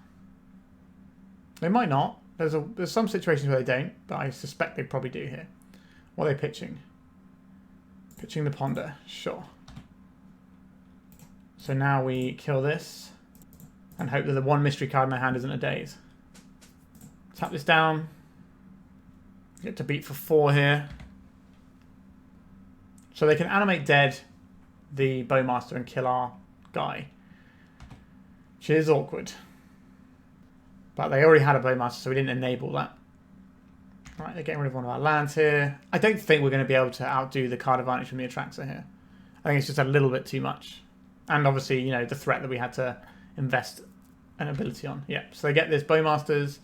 Speaker 1: They might not. There's some situations where they don't, but I suspect they probably do here. What are they pitching? Pitching the Ponder. Sure. So now we kill this and hope that the 1 mystery card in my hand isn't a Daze. Tap this down. Get to beat for 4 here. So they can animate dead the Bowmaster and kill our guy. Which is awkward. But they already had a Bowmaster, so we didn't enable that. Right, they're getting rid of one of our lands here. I don't think we're going to be able to outdo the card advantage from the Atraxa here. I think it's just a little bit too much. And obviously, you know, the threat that we had to invest an ability on. Yeah, so they get this Bowmasters.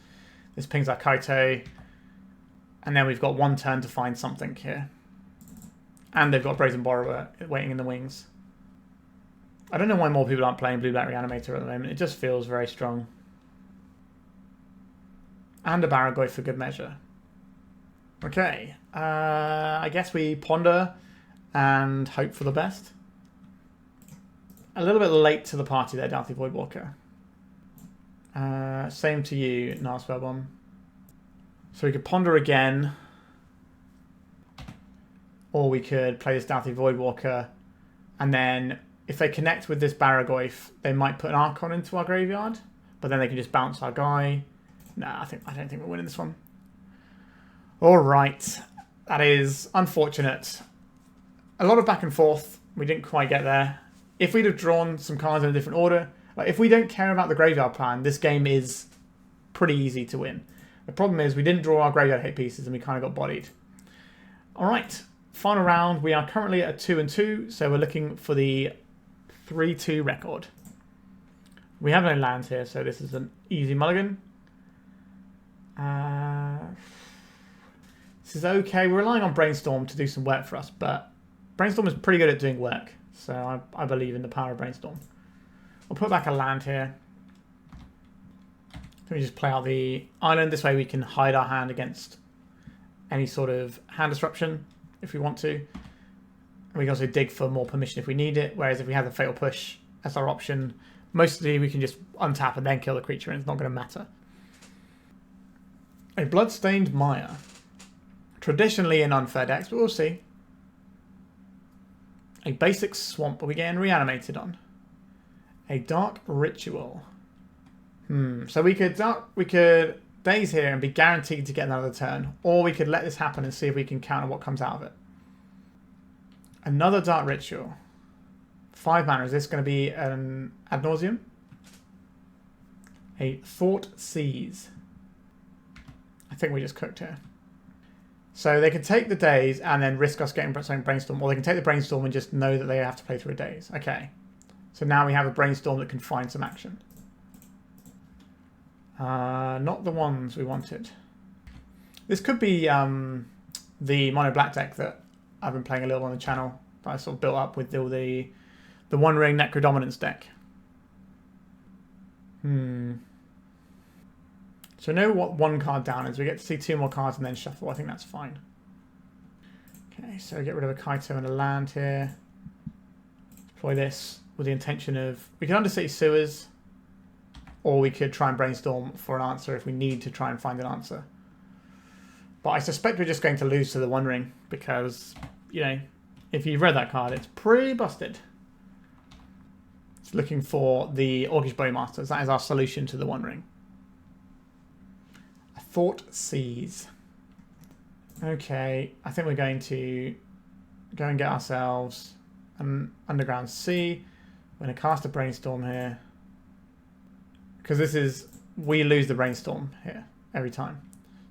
Speaker 1: This pings our Kaito. And then we've got 1 turn to find something here. And they've got Brazen Borrower waiting in the wings. I don't know why more people aren't playing Blue-Black Reanimator at the moment. It just feels very strong. And a Barragoy for good measure. Okay. I guess we ponder and hope for the best. A little bit late to the party there, Dauthi Voidwalker. Same to you, Nihil Spellbomb. So we could ponder again. Or we could play this Dauthi Voidwalker. And then if they connect with this Barragoyf, they might put an Archon into our graveyard. But then they can just bounce our guy. Nah, I don't think we're winning this one. Alright. That is unfortunate. A lot of back and forth. We didn't quite get there. If we'd have drawn some cards in a different order, like if we don't care about the graveyard plan, this game is pretty easy to win. The problem is we didn't draw our graveyard hit pieces and we kind of got bodied. Alright. Final round. We are currently at 2-2, so we're looking for the 3-2 record. We have no lands here, so this is an easy mulligan. This is okay. We're relying on Brainstorm to do some work for us, but Brainstorm is pretty good at doing work, so I believe in the power of Brainstorm. We'll put back a land here. Let me just play out the island. This way we can hide our hand against any sort of hand disruption if we want to. And we can also dig for more permission if we need it, whereas if we have the Fatal Push as our option, mostly we can just untap and then kill the creature and it's not going to matter. A Bloodstained Mire. Traditionally an unfair decks, but we'll see. A basic Swamp. Are we getting reanimated on? A Dark Ritual. So we could Daze here and be guaranteed to get another turn, or we could let this happen and see if we can counter what comes out of it. Another Dark Ritual. 5 mana. Is this going to be an Ad Nauseam? A Thought Seize. I think we just cooked here. So they can take the Daze and then risk us getting something Brainstorm, or they can take the Brainstorm and just know that they have to play through a Daze. Okay. So now we have a Brainstorm that can find some action. Not the ones we wanted. This could be the mono black deck that I've been playing a little on the channel that I sort of built up with all the One Ring Necrodominance deck. So I know what 1 card down is. We get to see 2 more cards and then shuffle. I think that's fine. Okay, so get rid of a Kaito and a land here. Deploy this with the intention of... We can Undercity Sewers, or we could try and Brainstorm for an answer if we need to try and find an answer. But I suspect we're just going to lose to the One Ring because, you know, If you've read that card, it's pretty busted. It's looking for the Orcish Bowmasters. That is our solution to the One Ring. A Thought Seize. Okay, I think we're going to go and get ourselves an Underground Sea. We're going to cast a Brainstorm here. Because this is, we lose the Brainstorm here every time.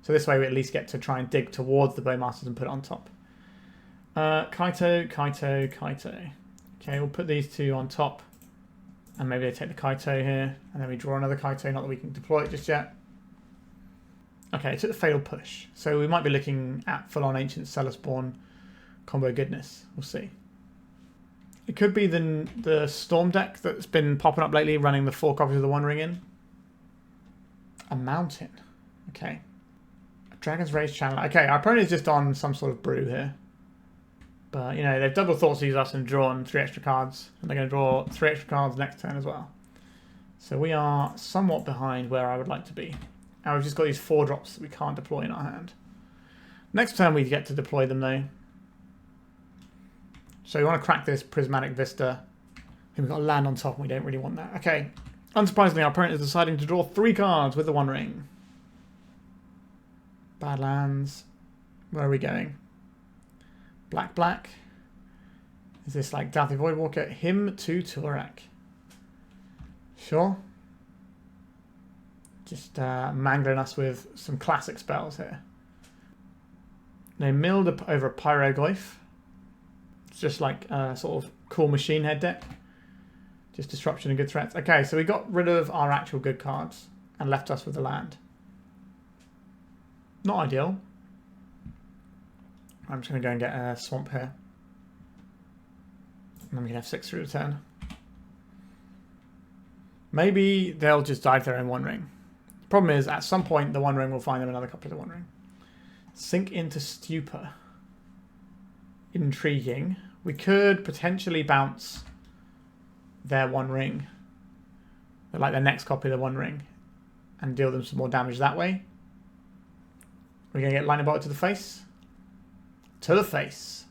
Speaker 1: So this way we at least get to try and dig towards the Bowmasters and put it on top. Kaito, Kaito, Kaito. Okay, we'll put these two on top. And maybe they take the Kaito here. And then we draw another Kaito, not that we can deploy it just yet. Okay, it took the Fatal Push. So we might be looking at full-on Ancient Cellar-Spawn combo goodness. We'll see. It could be the Storm deck that's been popping up lately, running the 4 copies of the One Ring in. A Mountain. Okay. A Dragon's Rage Channel. Okay, our opponent is just on some sort of brew here. But, you know, they've double Thought Seized us and drawn 3 extra cards. And they're going to draw 3 extra cards next turn as well. So we are somewhat behind where I would like to be. And we've just got these 4 drops that we can't deploy in our hand. Next turn we get to deploy them though. So we want to crack this Prismatic Vista. And we've got to land on top and we don't really want that. Okay. Unsurprisingly, our opponent is deciding to draw 3 cards with the One Ring. Badlands. Where are we going? Black, black. Is this like Dauthi Voidwalker? Him to Turak. Sure. Just mangling us with some classic spells here. They milled over a Pyroglyph. It's just like a sort of cool machine head deck. Just disruption and good threats. Okay, so we got rid of our actual good cards and left us with the land. Not ideal. I'm just going to go and get a swamp here. And then we can have 6 through the turn. Maybe they'll just die to their own One Ring. The problem is, at some point, the One Ring will find them another copy of the One Ring. Sink into Stupor. Intriguing. We could potentially bounce their One Ring. Like their next copy of the One Ring. And deal them some more damage that way. We're going to get Lightning Bolt to the face. To the face.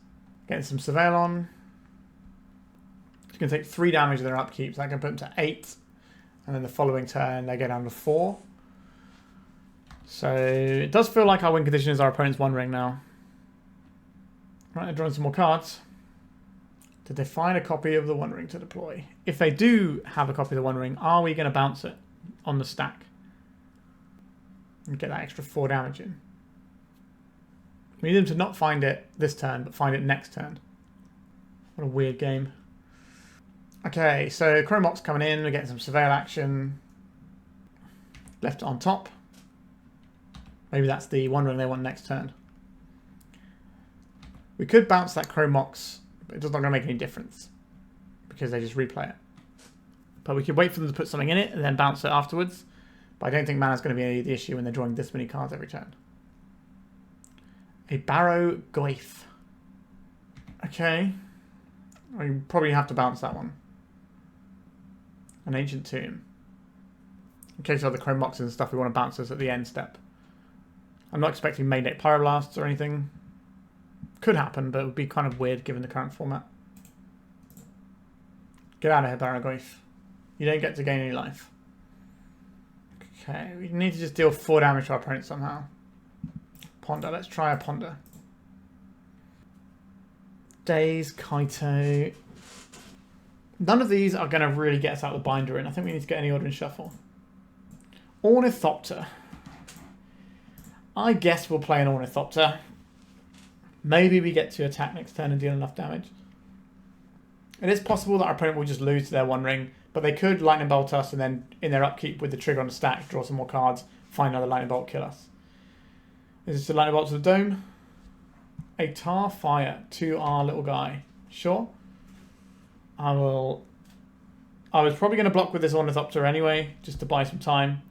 Speaker 1: Getting some Surveil on. It's going to take 3 damage in their upkeep. So that can put them to 8. And then the following turn they go down to 4. So it does feel like our win condition is our opponent's One Ring now. Right, they're drawing some more cards. Did they find a copy of the One Ring to deploy? If they do have a copy of the One Ring, are we going to bounce it on the stack? And get that extra 4 damage in. We need them to not find it this turn, but find it next turn. What a weird game. Okay, so Chromok's coming in. We're getting some Surveil action. Left on top. Maybe that's the One Ring they want next turn. We could bounce that Chromox, but it's not going to make any difference. Because they just replay it. But we could wait for them to put something in it and then bounce it afterwards. But I don't think mana's going to be the issue when they're drawing this many cards every turn. A Barrow Goyf. Okay. We probably have to bounce that one. An Ancient Tomb. In case of the Chrome Boxes and stuff, we want to bounce this at the end step. I'm not expecting main deck Pyroblasts or anything. Could happen, but it would be kind of weird given the current format. Get out of here, Barrow Goyf. You don't get to gain any life. Okay, we need to just deal 4 damage to our opponent somehow. Ponder. Let's try a Ponder. Daze, Kaito. None of these are going to really get us out of the binder in. I think we need to get any order in shuffle. Ornithopter. I guess we'll play an Ornithopter. Maybe we get to attack next turn and deal enough damage. It is possible that our opponent will just lose to their One Ring, but they could Lightning Bolt us and then in their upkeep with the trigger on the stack, draw some more cards, find another Lightning Bolt, kill us. Is this a Lightning Bolt to the dome? A Tar Fire to our little guy. Sure. I was probably going to block with this Ornithopter anyway, just to buy some time.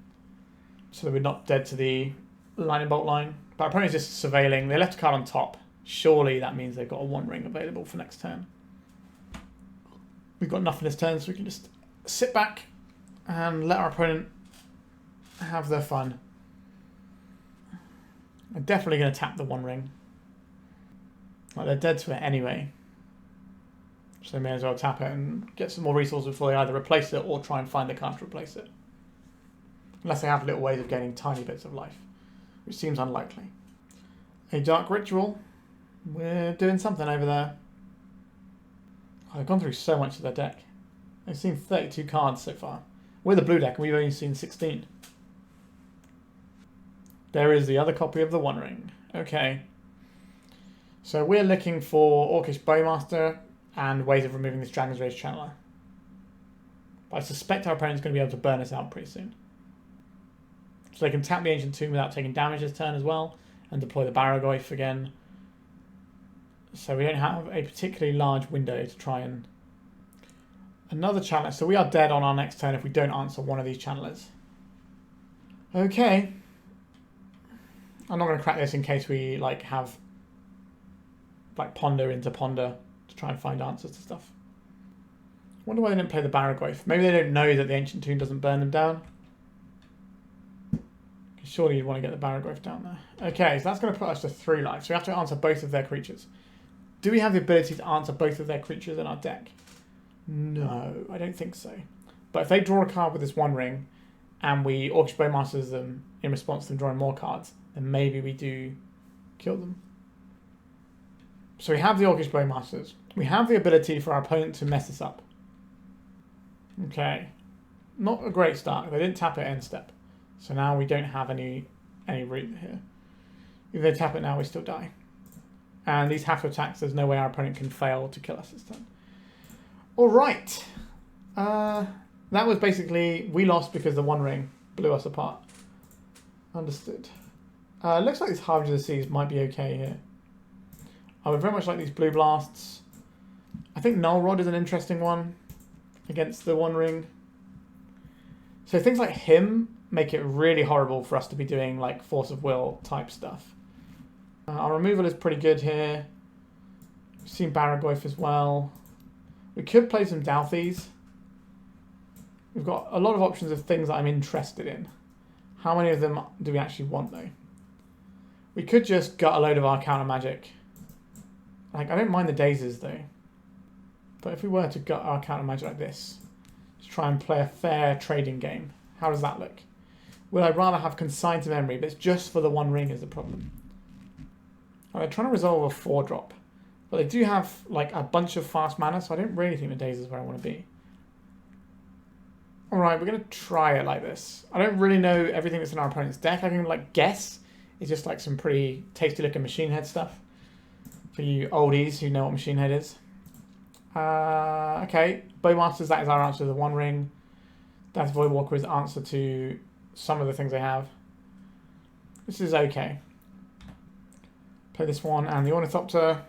Speaker 1: So that we're not dead to the Lightning Bolt line. But our opponent's just surveilling. They left a card on top. Surely that means they've got a One Ring available for next turn. We've got nothing this turn, so we can just sit back and let our opponent have their fun. I'm definitely going to tap the One Ring. Like, they're dead to it anyway. So they may as well tap it and get some more resources before they either replace it or try and find the card to replace it. Unless they have little ways of gaining tiny bits of life, which seems unlikely. A Dark Ritual. We're doing something over there. Oh, they've gone through so much of their deck. They've seen 32 cards so far. We're the blue deck and we've only seen 16. There is the other copy of the One Ring. Okay. So we're looking for Orcish Bowmaster and ways of removing this Dragon's Rage Channeler. But I suspect our opponent's going to be able to burn us out pretty soon. So they can tap the Ancient Tomb without taking damage this turn as well, and deploy the Barragoyf again. So we don't have a particularly large window to try and... Another channel. So we are dead on our next turn if we don't answer one of these channelers. Okay. I'm not going to crack this in case we have ponder into ponder to try and find answers to stuff. I wonder why they didn't play the Barragoyf. Maybe they don't know that the Ancient Tomb doesn't burn them down. Surely you'd want to get the Barragoyf down there. Okay, so that's going to put us to 3 lives. So we have to answer both of their creatures. Do we have the ability to answer both of their creatures in our deck? No, I don't think so. But if they draw a card with this One Ring, and we Orcish Bowmasters them in response to them drawing more cards, then maybe we do kill them. So we have the Orcish Bowmasters. We have the ability for our opponent to mess this up. Okay. Not a great start. They didn't tap it end step. So now we don't have any route here. If they tap it now, we still die. And these have to attack, so there's no way our opponent can fail to kill us this turn. Alright. That was basically, we lost because the One Ring blew us apart. Understood. Looks like these Harbinger of the Seas might be okay here. I would very much like these Blue Blasts. I think Null Rod is an interesting one against the One Ring. So things like him make it really horrible for us to be doing Force of Will type stuff. Our removal is pretty good here. We've seen Barragoyf as well. We could play some Dauthis. We've got a lot of options of things that I'm interested in. How many of them do we actually want though? We could just gut a load of our counter magic. I don't mind the Dazes though. But if we were to gut our counter magic like this, just try and play a fair trading game, how does that look? Would I rather have Consign to Memory, but it's just for the One Ring is the problem. They're trying to resolve a 4-drop. But they do have a bunch of fast mana, so I don't really think the Daze is where I want to be. Alright, we're going to try it like this. I don't really know everything that's in our opponent's deck. I can guess. It's just some pretty tasty looking Machine Head stuff. For you oldies who know what Machine Head is. Okay, Bowmasters, that is our answer to the One Ring. Dauthi Voidwalker is the answer to some of the things they have. This is okay. Play this one and the Ornithopter.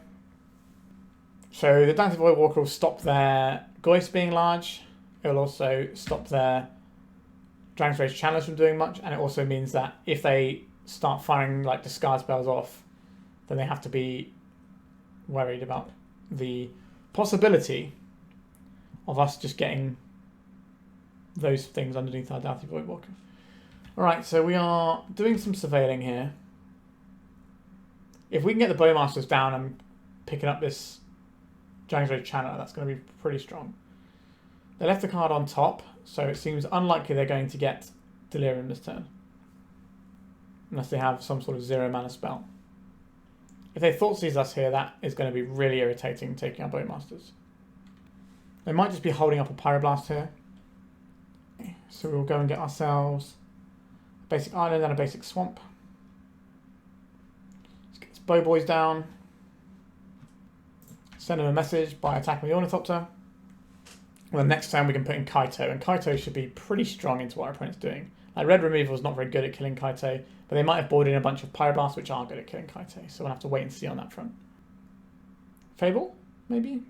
Speaker 1: So the Dauthi Voidwalker will stop their Goyfs being large. It will also stop their Dragon's Rage Channelers from doing much. And it also means that if they start firing discard spells off, then they have to be worried about the possibility of us just getting those things underneath our Dauthi Voidwalker. Alright, so we are doing some surveilling here. If we can get the Bowmasters down and picking up this Dragon's Rage Channeler, that's going to be pretty strong. They left the card on top, so it seems unlikely they're going to get Delirium this turn. Unless they have some sort of 0 mana spell. If they Thoughtseize us here, that is going to be really irritating, taking our Bowmasters. They might just be holding up a Pyroblast here. So we'll go and get ourselves a basic island and a basic swamp. Let's get this Bow Boys down. Send them a message by attacking the Ornithopter. Well, the next time we can put in Kaito, and Kaito should be pretty strong into what our opponent's doing. Red Removal is not very good at killing Kaito, but they might have boarded in a bunch of Pyroblasts which are good at killing Kaito, so we'll have to wait and see on that front. Fable, maybe?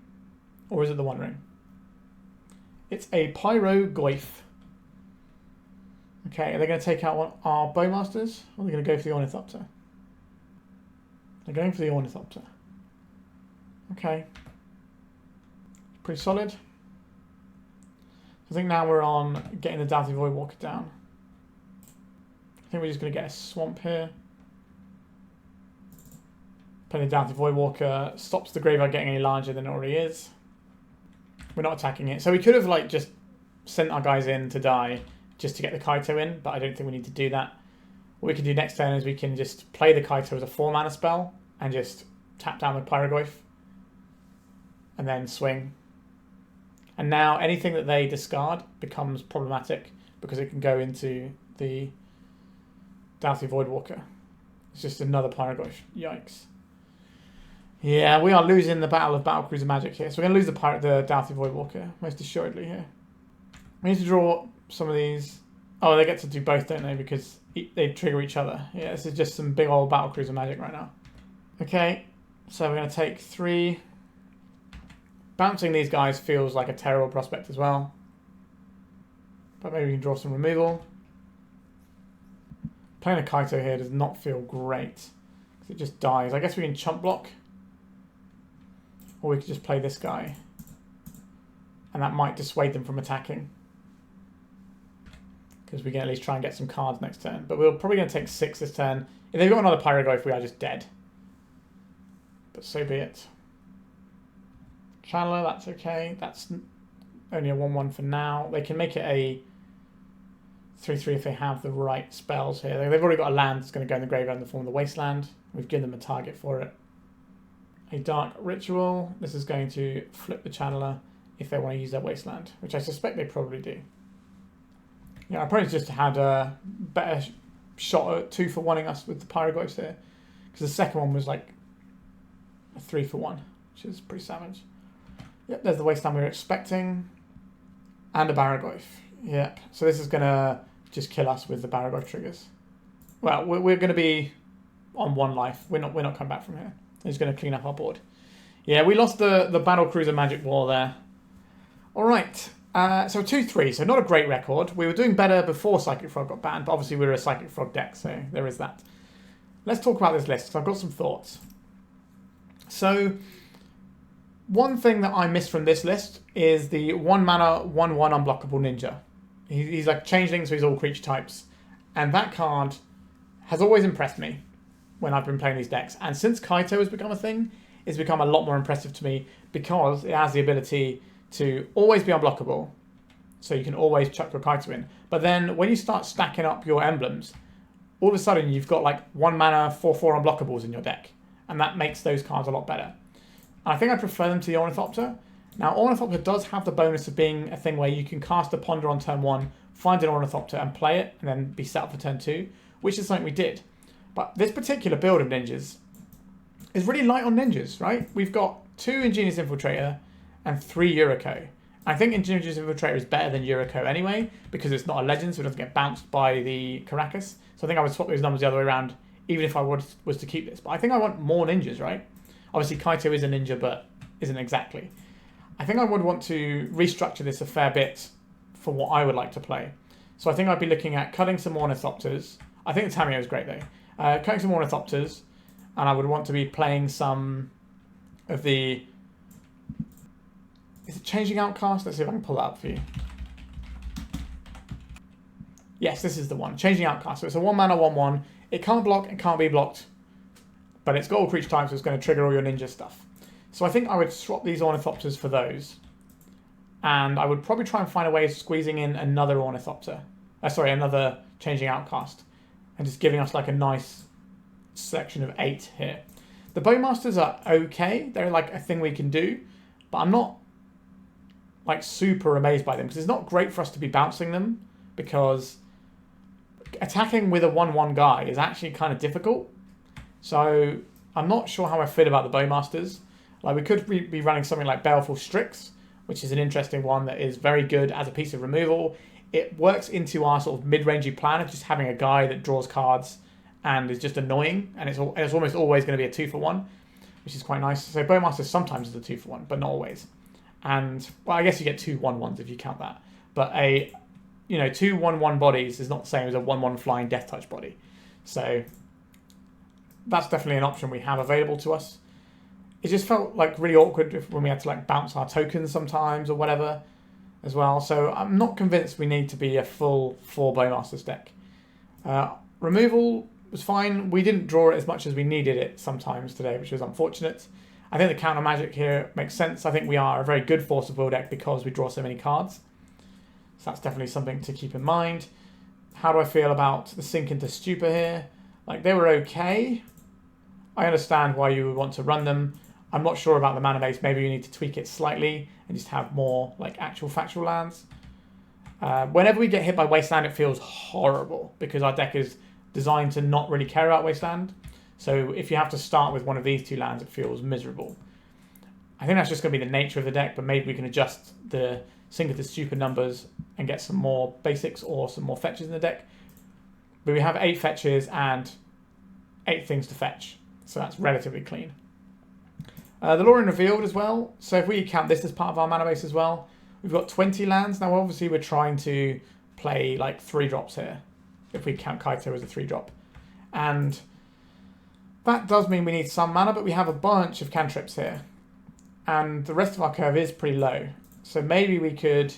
Speaker 1: Or is it the One Ring? It's a Pyrogoyf. Okay, are they going to take out our Bowmasters? Or are they going to go for the Ornithopter? They're going for the Ornithopter. Okay. Pretty solid. I think now we're on getting the Dauthi Voidwalker down. I think we're just going to get a swamp here. Playing the Dauthi Voidwalker stops the graveyard getting any larger than it already is. We're not attacking it. So we could have like just sent our guys in to die just to get the Kaito in, but I don't think we need to do that. What we can do next turn is we can just play the Kaito as a 4-mana spell and just tap down with Pyroglyph and then swing. And now anything that they discard becomes problematic because it can go into the Dauthi Voidwalker. It's just another Pyroglyph. Yikes. Yeah, we are losing the Battle of Battlecruiser Magic here. So we're going to lose the Dauthi Voidwalker, most assuredly here. We need to draw some of these. Oh, they get to do both, don't they? Because they trigger each other. Yeah, this is just some big old Battlecruiser Magic right now. Okay, so we're going to take 3. Bouncing these guys feels like a terrible prospect as well. But maybe we can draw some removal. Playing a Kaito here does not feel great, because it just dies. I guess we can chump block. Or we could just play this guy. And that might dissuade them from attacking. Because we can at least try and get some cards next turn. But we're probably going to take 6 this turn. If they've got another Pyroglyph, we are just dead. But so be it. Channeler, that's okay. That's only a 1-1 for now. They can make it a 3-3 if they have the right spells here. They've already got a land that's going to go in the graveyard in the form of the Wasteland. We've given them a target for it. A Dark Ritual. This is going to flip the Channeler if they want to use their Wasteland, which I suspect they probably do. Yeah, our opponents just had a better shot at 2-for-1ing us with the Pyroglyphs here. Because the second one was like a 3-for-1, which is pretty savage. Yep, there's the Wasteland we were expecting. And a Baraglyph. Yep, so this is going to just kill us with the Baraglyph triggers. Well, we're going to be on 1 life. We're not coming back from here. It's going to clean up our board. Yeah, we lost the Battlecruiser Magic War there. All right, so 2-3, so not a great record. We were doing better before Psychic Frog got banned, but obviously we were a Psychic Frog deck, so there is that. Let's talk about this list, because I've got some thoughts. So, one thing that I missed from this list is the 1-mana, 1-1 unblockable ninja. He's like changeling, so he's all creature types. And that card has always impressed me when I've been playing these decks. And since Kaito has become a thing, it's become a lot more impressive to me because it has the ability to always be unblockable. So you can always chuck your Kaito in. But then when you start stacking up your emblems, all of a sudden you've got like 1-mana, 4-4 unblockables in your deck. And that makes those cards a lot better. And I think I prefer them to the Ornithopter. Now, Ornithopter does have the bonus of being a thing where you can cast a Ponder on turn 1, find an Ornithopter and play it, and then be set up for turn 2, which is something we did. But this particular build of ninjas is really light on ninjas, right? We've got 2 Ingenious Infiltrator and 3 Yuriko. I think Ingenious Infiltrator is better than Yuriko anyway, because it's not a legend, so it doesn't get bounced by the Caracas. So I think I would swap those numbers the other way around, even if I was to keep this. But I think I want more ninjas, right? Obviously, Kaito is a ninja, but isn't exactly. I think I would want to restructure this a fair bit for what I would like to play. So I think I'd be looking at cutting some Ornithopters. I think the Tamiyo is great, though. Cutting some Ornithopters, and I would want to be playing some of the... Is it Changing Outcast? Let's see if I can pull that up for you. Yes, this is the one. Changing Outcast. So it's a 1-mana, 1-1. It can't block, it can't be blocked. But it's got all creature types, so it's going to trigger all your ninja stuff. So I think I would swap these Ornithopters for those. And I would probably try and find a way of squeezing in another Ornithopter. Another Changing Outcast. And just giving us like a nice section of 8 here. The Bowmasters are okay. They're like a thing we can do. But I'm not like super amazed by them. Because it's not great for us to be bouncing them. Because attacking with a 1-1 guy is actually kind of difficult. So I'm not sure how I feel about the Bowmasters. Like we could be running something like Baleful Strix, which is an interesting one that is very good as a piece of removal. It works into our sort of mid-rangey plan of just having a guy that draws cards and is just annoying, and it's almost always going to be a 2-for-1, which is quite nice. So Bowmasters sometimes is a 2-for-1, but not always. And well, I guess you get 2 1-1s if you count that. But 2 1-1 bodies is not the same as a 1-1 flying Death Touch body. So that's definitely an option we have available to us. It just felt like really awkward when we had to like bounce our tokens sometimes or whatever as well. So I'm not convinced we need to be a full 4 Bowmasters deck. Removal was fine. We didn't draw it as much as we needed it sometimes today, which was unfortunate. I think the counter magic here makes sense. I think we are a very good Force of Will deck because we draw so many cards. So that's definitely something to keep in mind. How do I feel about the sink into Stupor here? Like, they were okay. I understand why you would want to run them. I'm not sure about the mana base. Maybe you need to tweak it slightly and just have more like actual factual lands. Whenever we get hit by Wasteland, it feels horrible because our deck is designed to not really care about Wasteland. So if you have to start with one of these two lands, it feels miserable. I think that's just going to be the nature of the deck, but maybe we can adjust the Sink of the Stupor numbers and get some more basics or some more fetches in the deck. But we have 8 fetches and 8 things to fetch, so that's relatively clean. The Lorien Revealed as well. So if we count this as part of our mana base as well, we've got 20 lands. Now obviously we're trying to play like 3-drops here, if we count Kaito as a 3-drop. And that does mean we need some mana, but we have a bunch of cantrips here. And the rest of our curve is pretty low. So maybe we could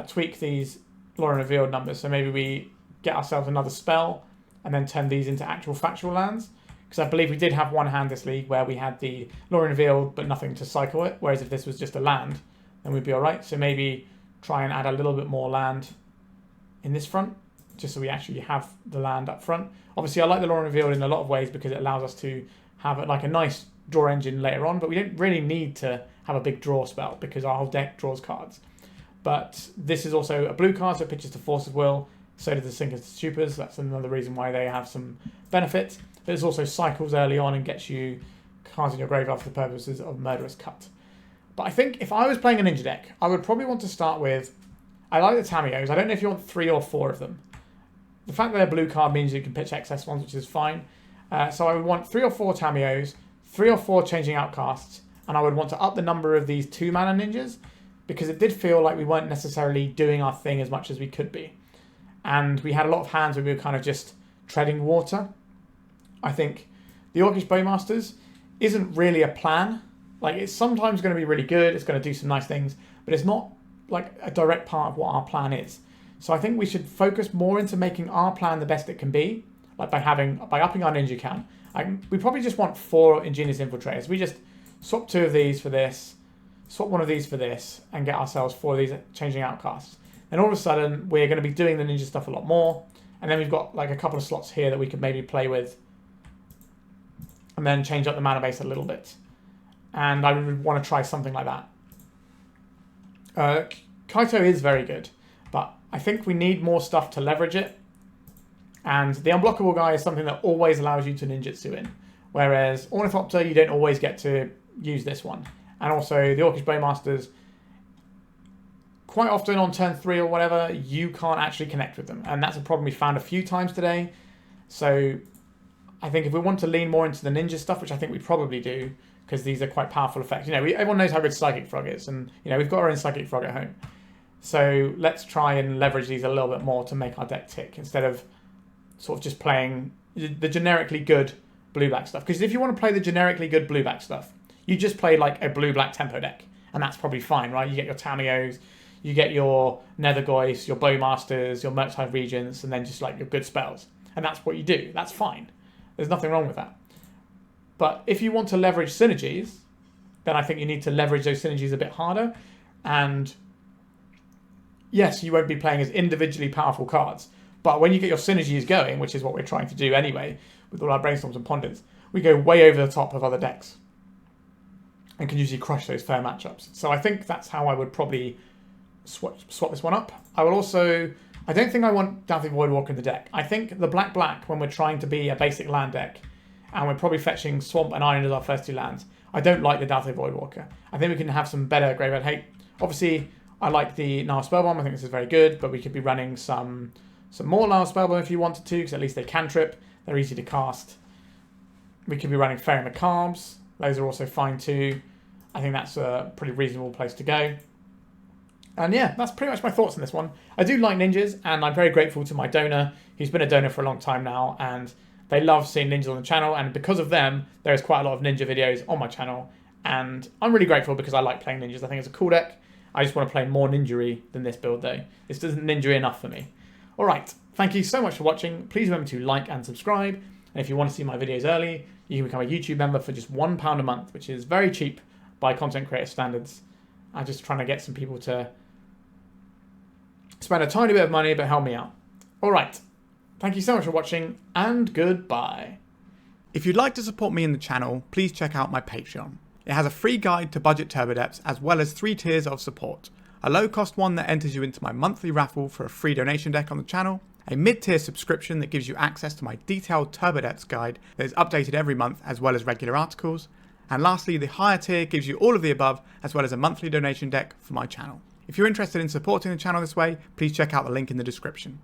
Speaker 1: tweak these Lorien Revealed numbers. So maybe we get ourselves another spell and then turn these into actual factual lands. Because I believe we did have one hand this league where we had the Lorien Revealed but nothing to cycle it. Whereas if this was just a land, then we'd be alright. So maybe try and add a little bit more land in this front, just so we actually have the land up front. Obviously, I like the Lorien Revealed in a lot of ways because it allows us to have like a nice draw engine later on, but we don't really need to have a big draw spell because our whole deck draws cards. But this is also a blue card, so it pitches to Force of Will. So does the Sink of the Stupors. That's another reason why they have some benefit. But it also cycles early on and gets you cards in your graveyard for the purposes of Murderous Cut. But I think if I was playing a ninja deck, I would probably want to start with... I like the Tamiyos. I don't know if you want 3 or 4 of them. The fact that they're blue card means you can pitch excess ones, which is fine. So I would want 3 or 4 Tamiyos, 3 or 4 Changing Outcasts, and I would want to up the number of these 2-mana ninjas because it did feel like we weren't necessarily doing our thing as much as we could be. And we had a lot of hands where we were kind of just treading water. I think the Orcish Bowmasters isn't really a plan. Like, it's sometimes going to be really good, it's going to do some nice things, but it's not like a direct part of what our plan is. So I think we should focus more into making our plan the best it can be, like by upping our ninja count. We probably just want 4 Ingenious Infiltrators. We just swap 2 of these for this, swap 1 of these for this, and get ourselves 4 of these Changing Outcasts. Then all of a sudden, we're going to be doing the ninja stuff a lot more, and then we've got like a couple of slots here that we could maybe play with, and then change up the mana base a little bit. And I would want to try something like that. Kaito is very good, but I think we need more stuff to leverage it. And the unblockable guy is something that always allows you to ninjutsu in. Whereas Ornithopter, you don't always get to use this one. And also the Orcish Bowmasters, quite often on turn 3 or whatever, you can't actually connect with them. And that's a problem we found a few times today. So I think if we want to lean more into the ninja stuff, which I think we probably do, because these are quite powerful effects. You know, everyone knows how good Psychic Frog is, and you know we've got our own Psychic Frog at home. So let's try and leverage these a little bit more to make our deck tick, instead of sort of just playing the generically good blue-black stuff. Because if you want to play the generically good blue-black stuff, you just play like a blue-black tempo deck, and that's probably fine, right? You get your Tamiyos, you get your Nethergoyce, your Bowmasters, your Murktide Regents, and then just like your good spells. And that's what you do. That's fine. There's nothing wrong with that. But if you want to leverage synergies, then I think you need to leverage those synergies a bit harder. And yes, you won't be playing as individually powerful cards. But when you get your synergies going, which is what we're trying to do anyway, with all our Brainstorms and Pondits, we go way over the top of other decks and can usually crush those fair matchups. So I think that's how I would probably swap this one up. I will also... I don't think I want Dauthi Voidwalker in the deck. I think the black-black, when we're trying to be a basic land deck, and we're probably fetching Swamp and Iron as our first 2 lands, I don't like the Dauthi Voidwalker. I think we can have some better graveyard hate. Obviously, I like the Nihil Spellbomb. I think this is very good, but we could be running some more Nihil Spellbomb if you wanted to, because at least they cantrip. They're easy to cast. We could be running Fairy Macabres. Those are also fine too. I think that's a pretty reasonable place to go. And yeah, that's pretty much my thoughts on this one. I do like ninjas, and I'm very grateful to my donor. He's been a donor for a long time now, and they love seeing ninjas on the channel, and because of them, there's quite a lot of ninja videos on my channel, and I'm really grateful because I like playing ninjas. I think it's a cool deck. I just want to play more ninja-y than this build, though. This isn't ninja enough for me. Alright, thank you so much for watching. Please remember to like and subscribe, and if you want to see my videos early, you can become a YouTube member for just £1 a month, which is very cheap by content creator standards. I'm just trying to get some people to spend a tiny bit of money, but help me out. All right. Thank you so much for watching, and goodbye. If you'd like to support me in the channel, please check out my Patreon. It has a free guide to budget Turbodepts, as well as 3 tiers of support. A low-cost one that enters you into my monthly raffle for a free donation deck on the channel, a mid-tier subscription that gives you access to my detailed Turbodepts guide that is updated every month, as well as regular articles, and lastly, the higher tier gives you all of the above, as well as a monthly donation deck for my channel. If you're interested in supporting the channel this way, please check out the link in the description.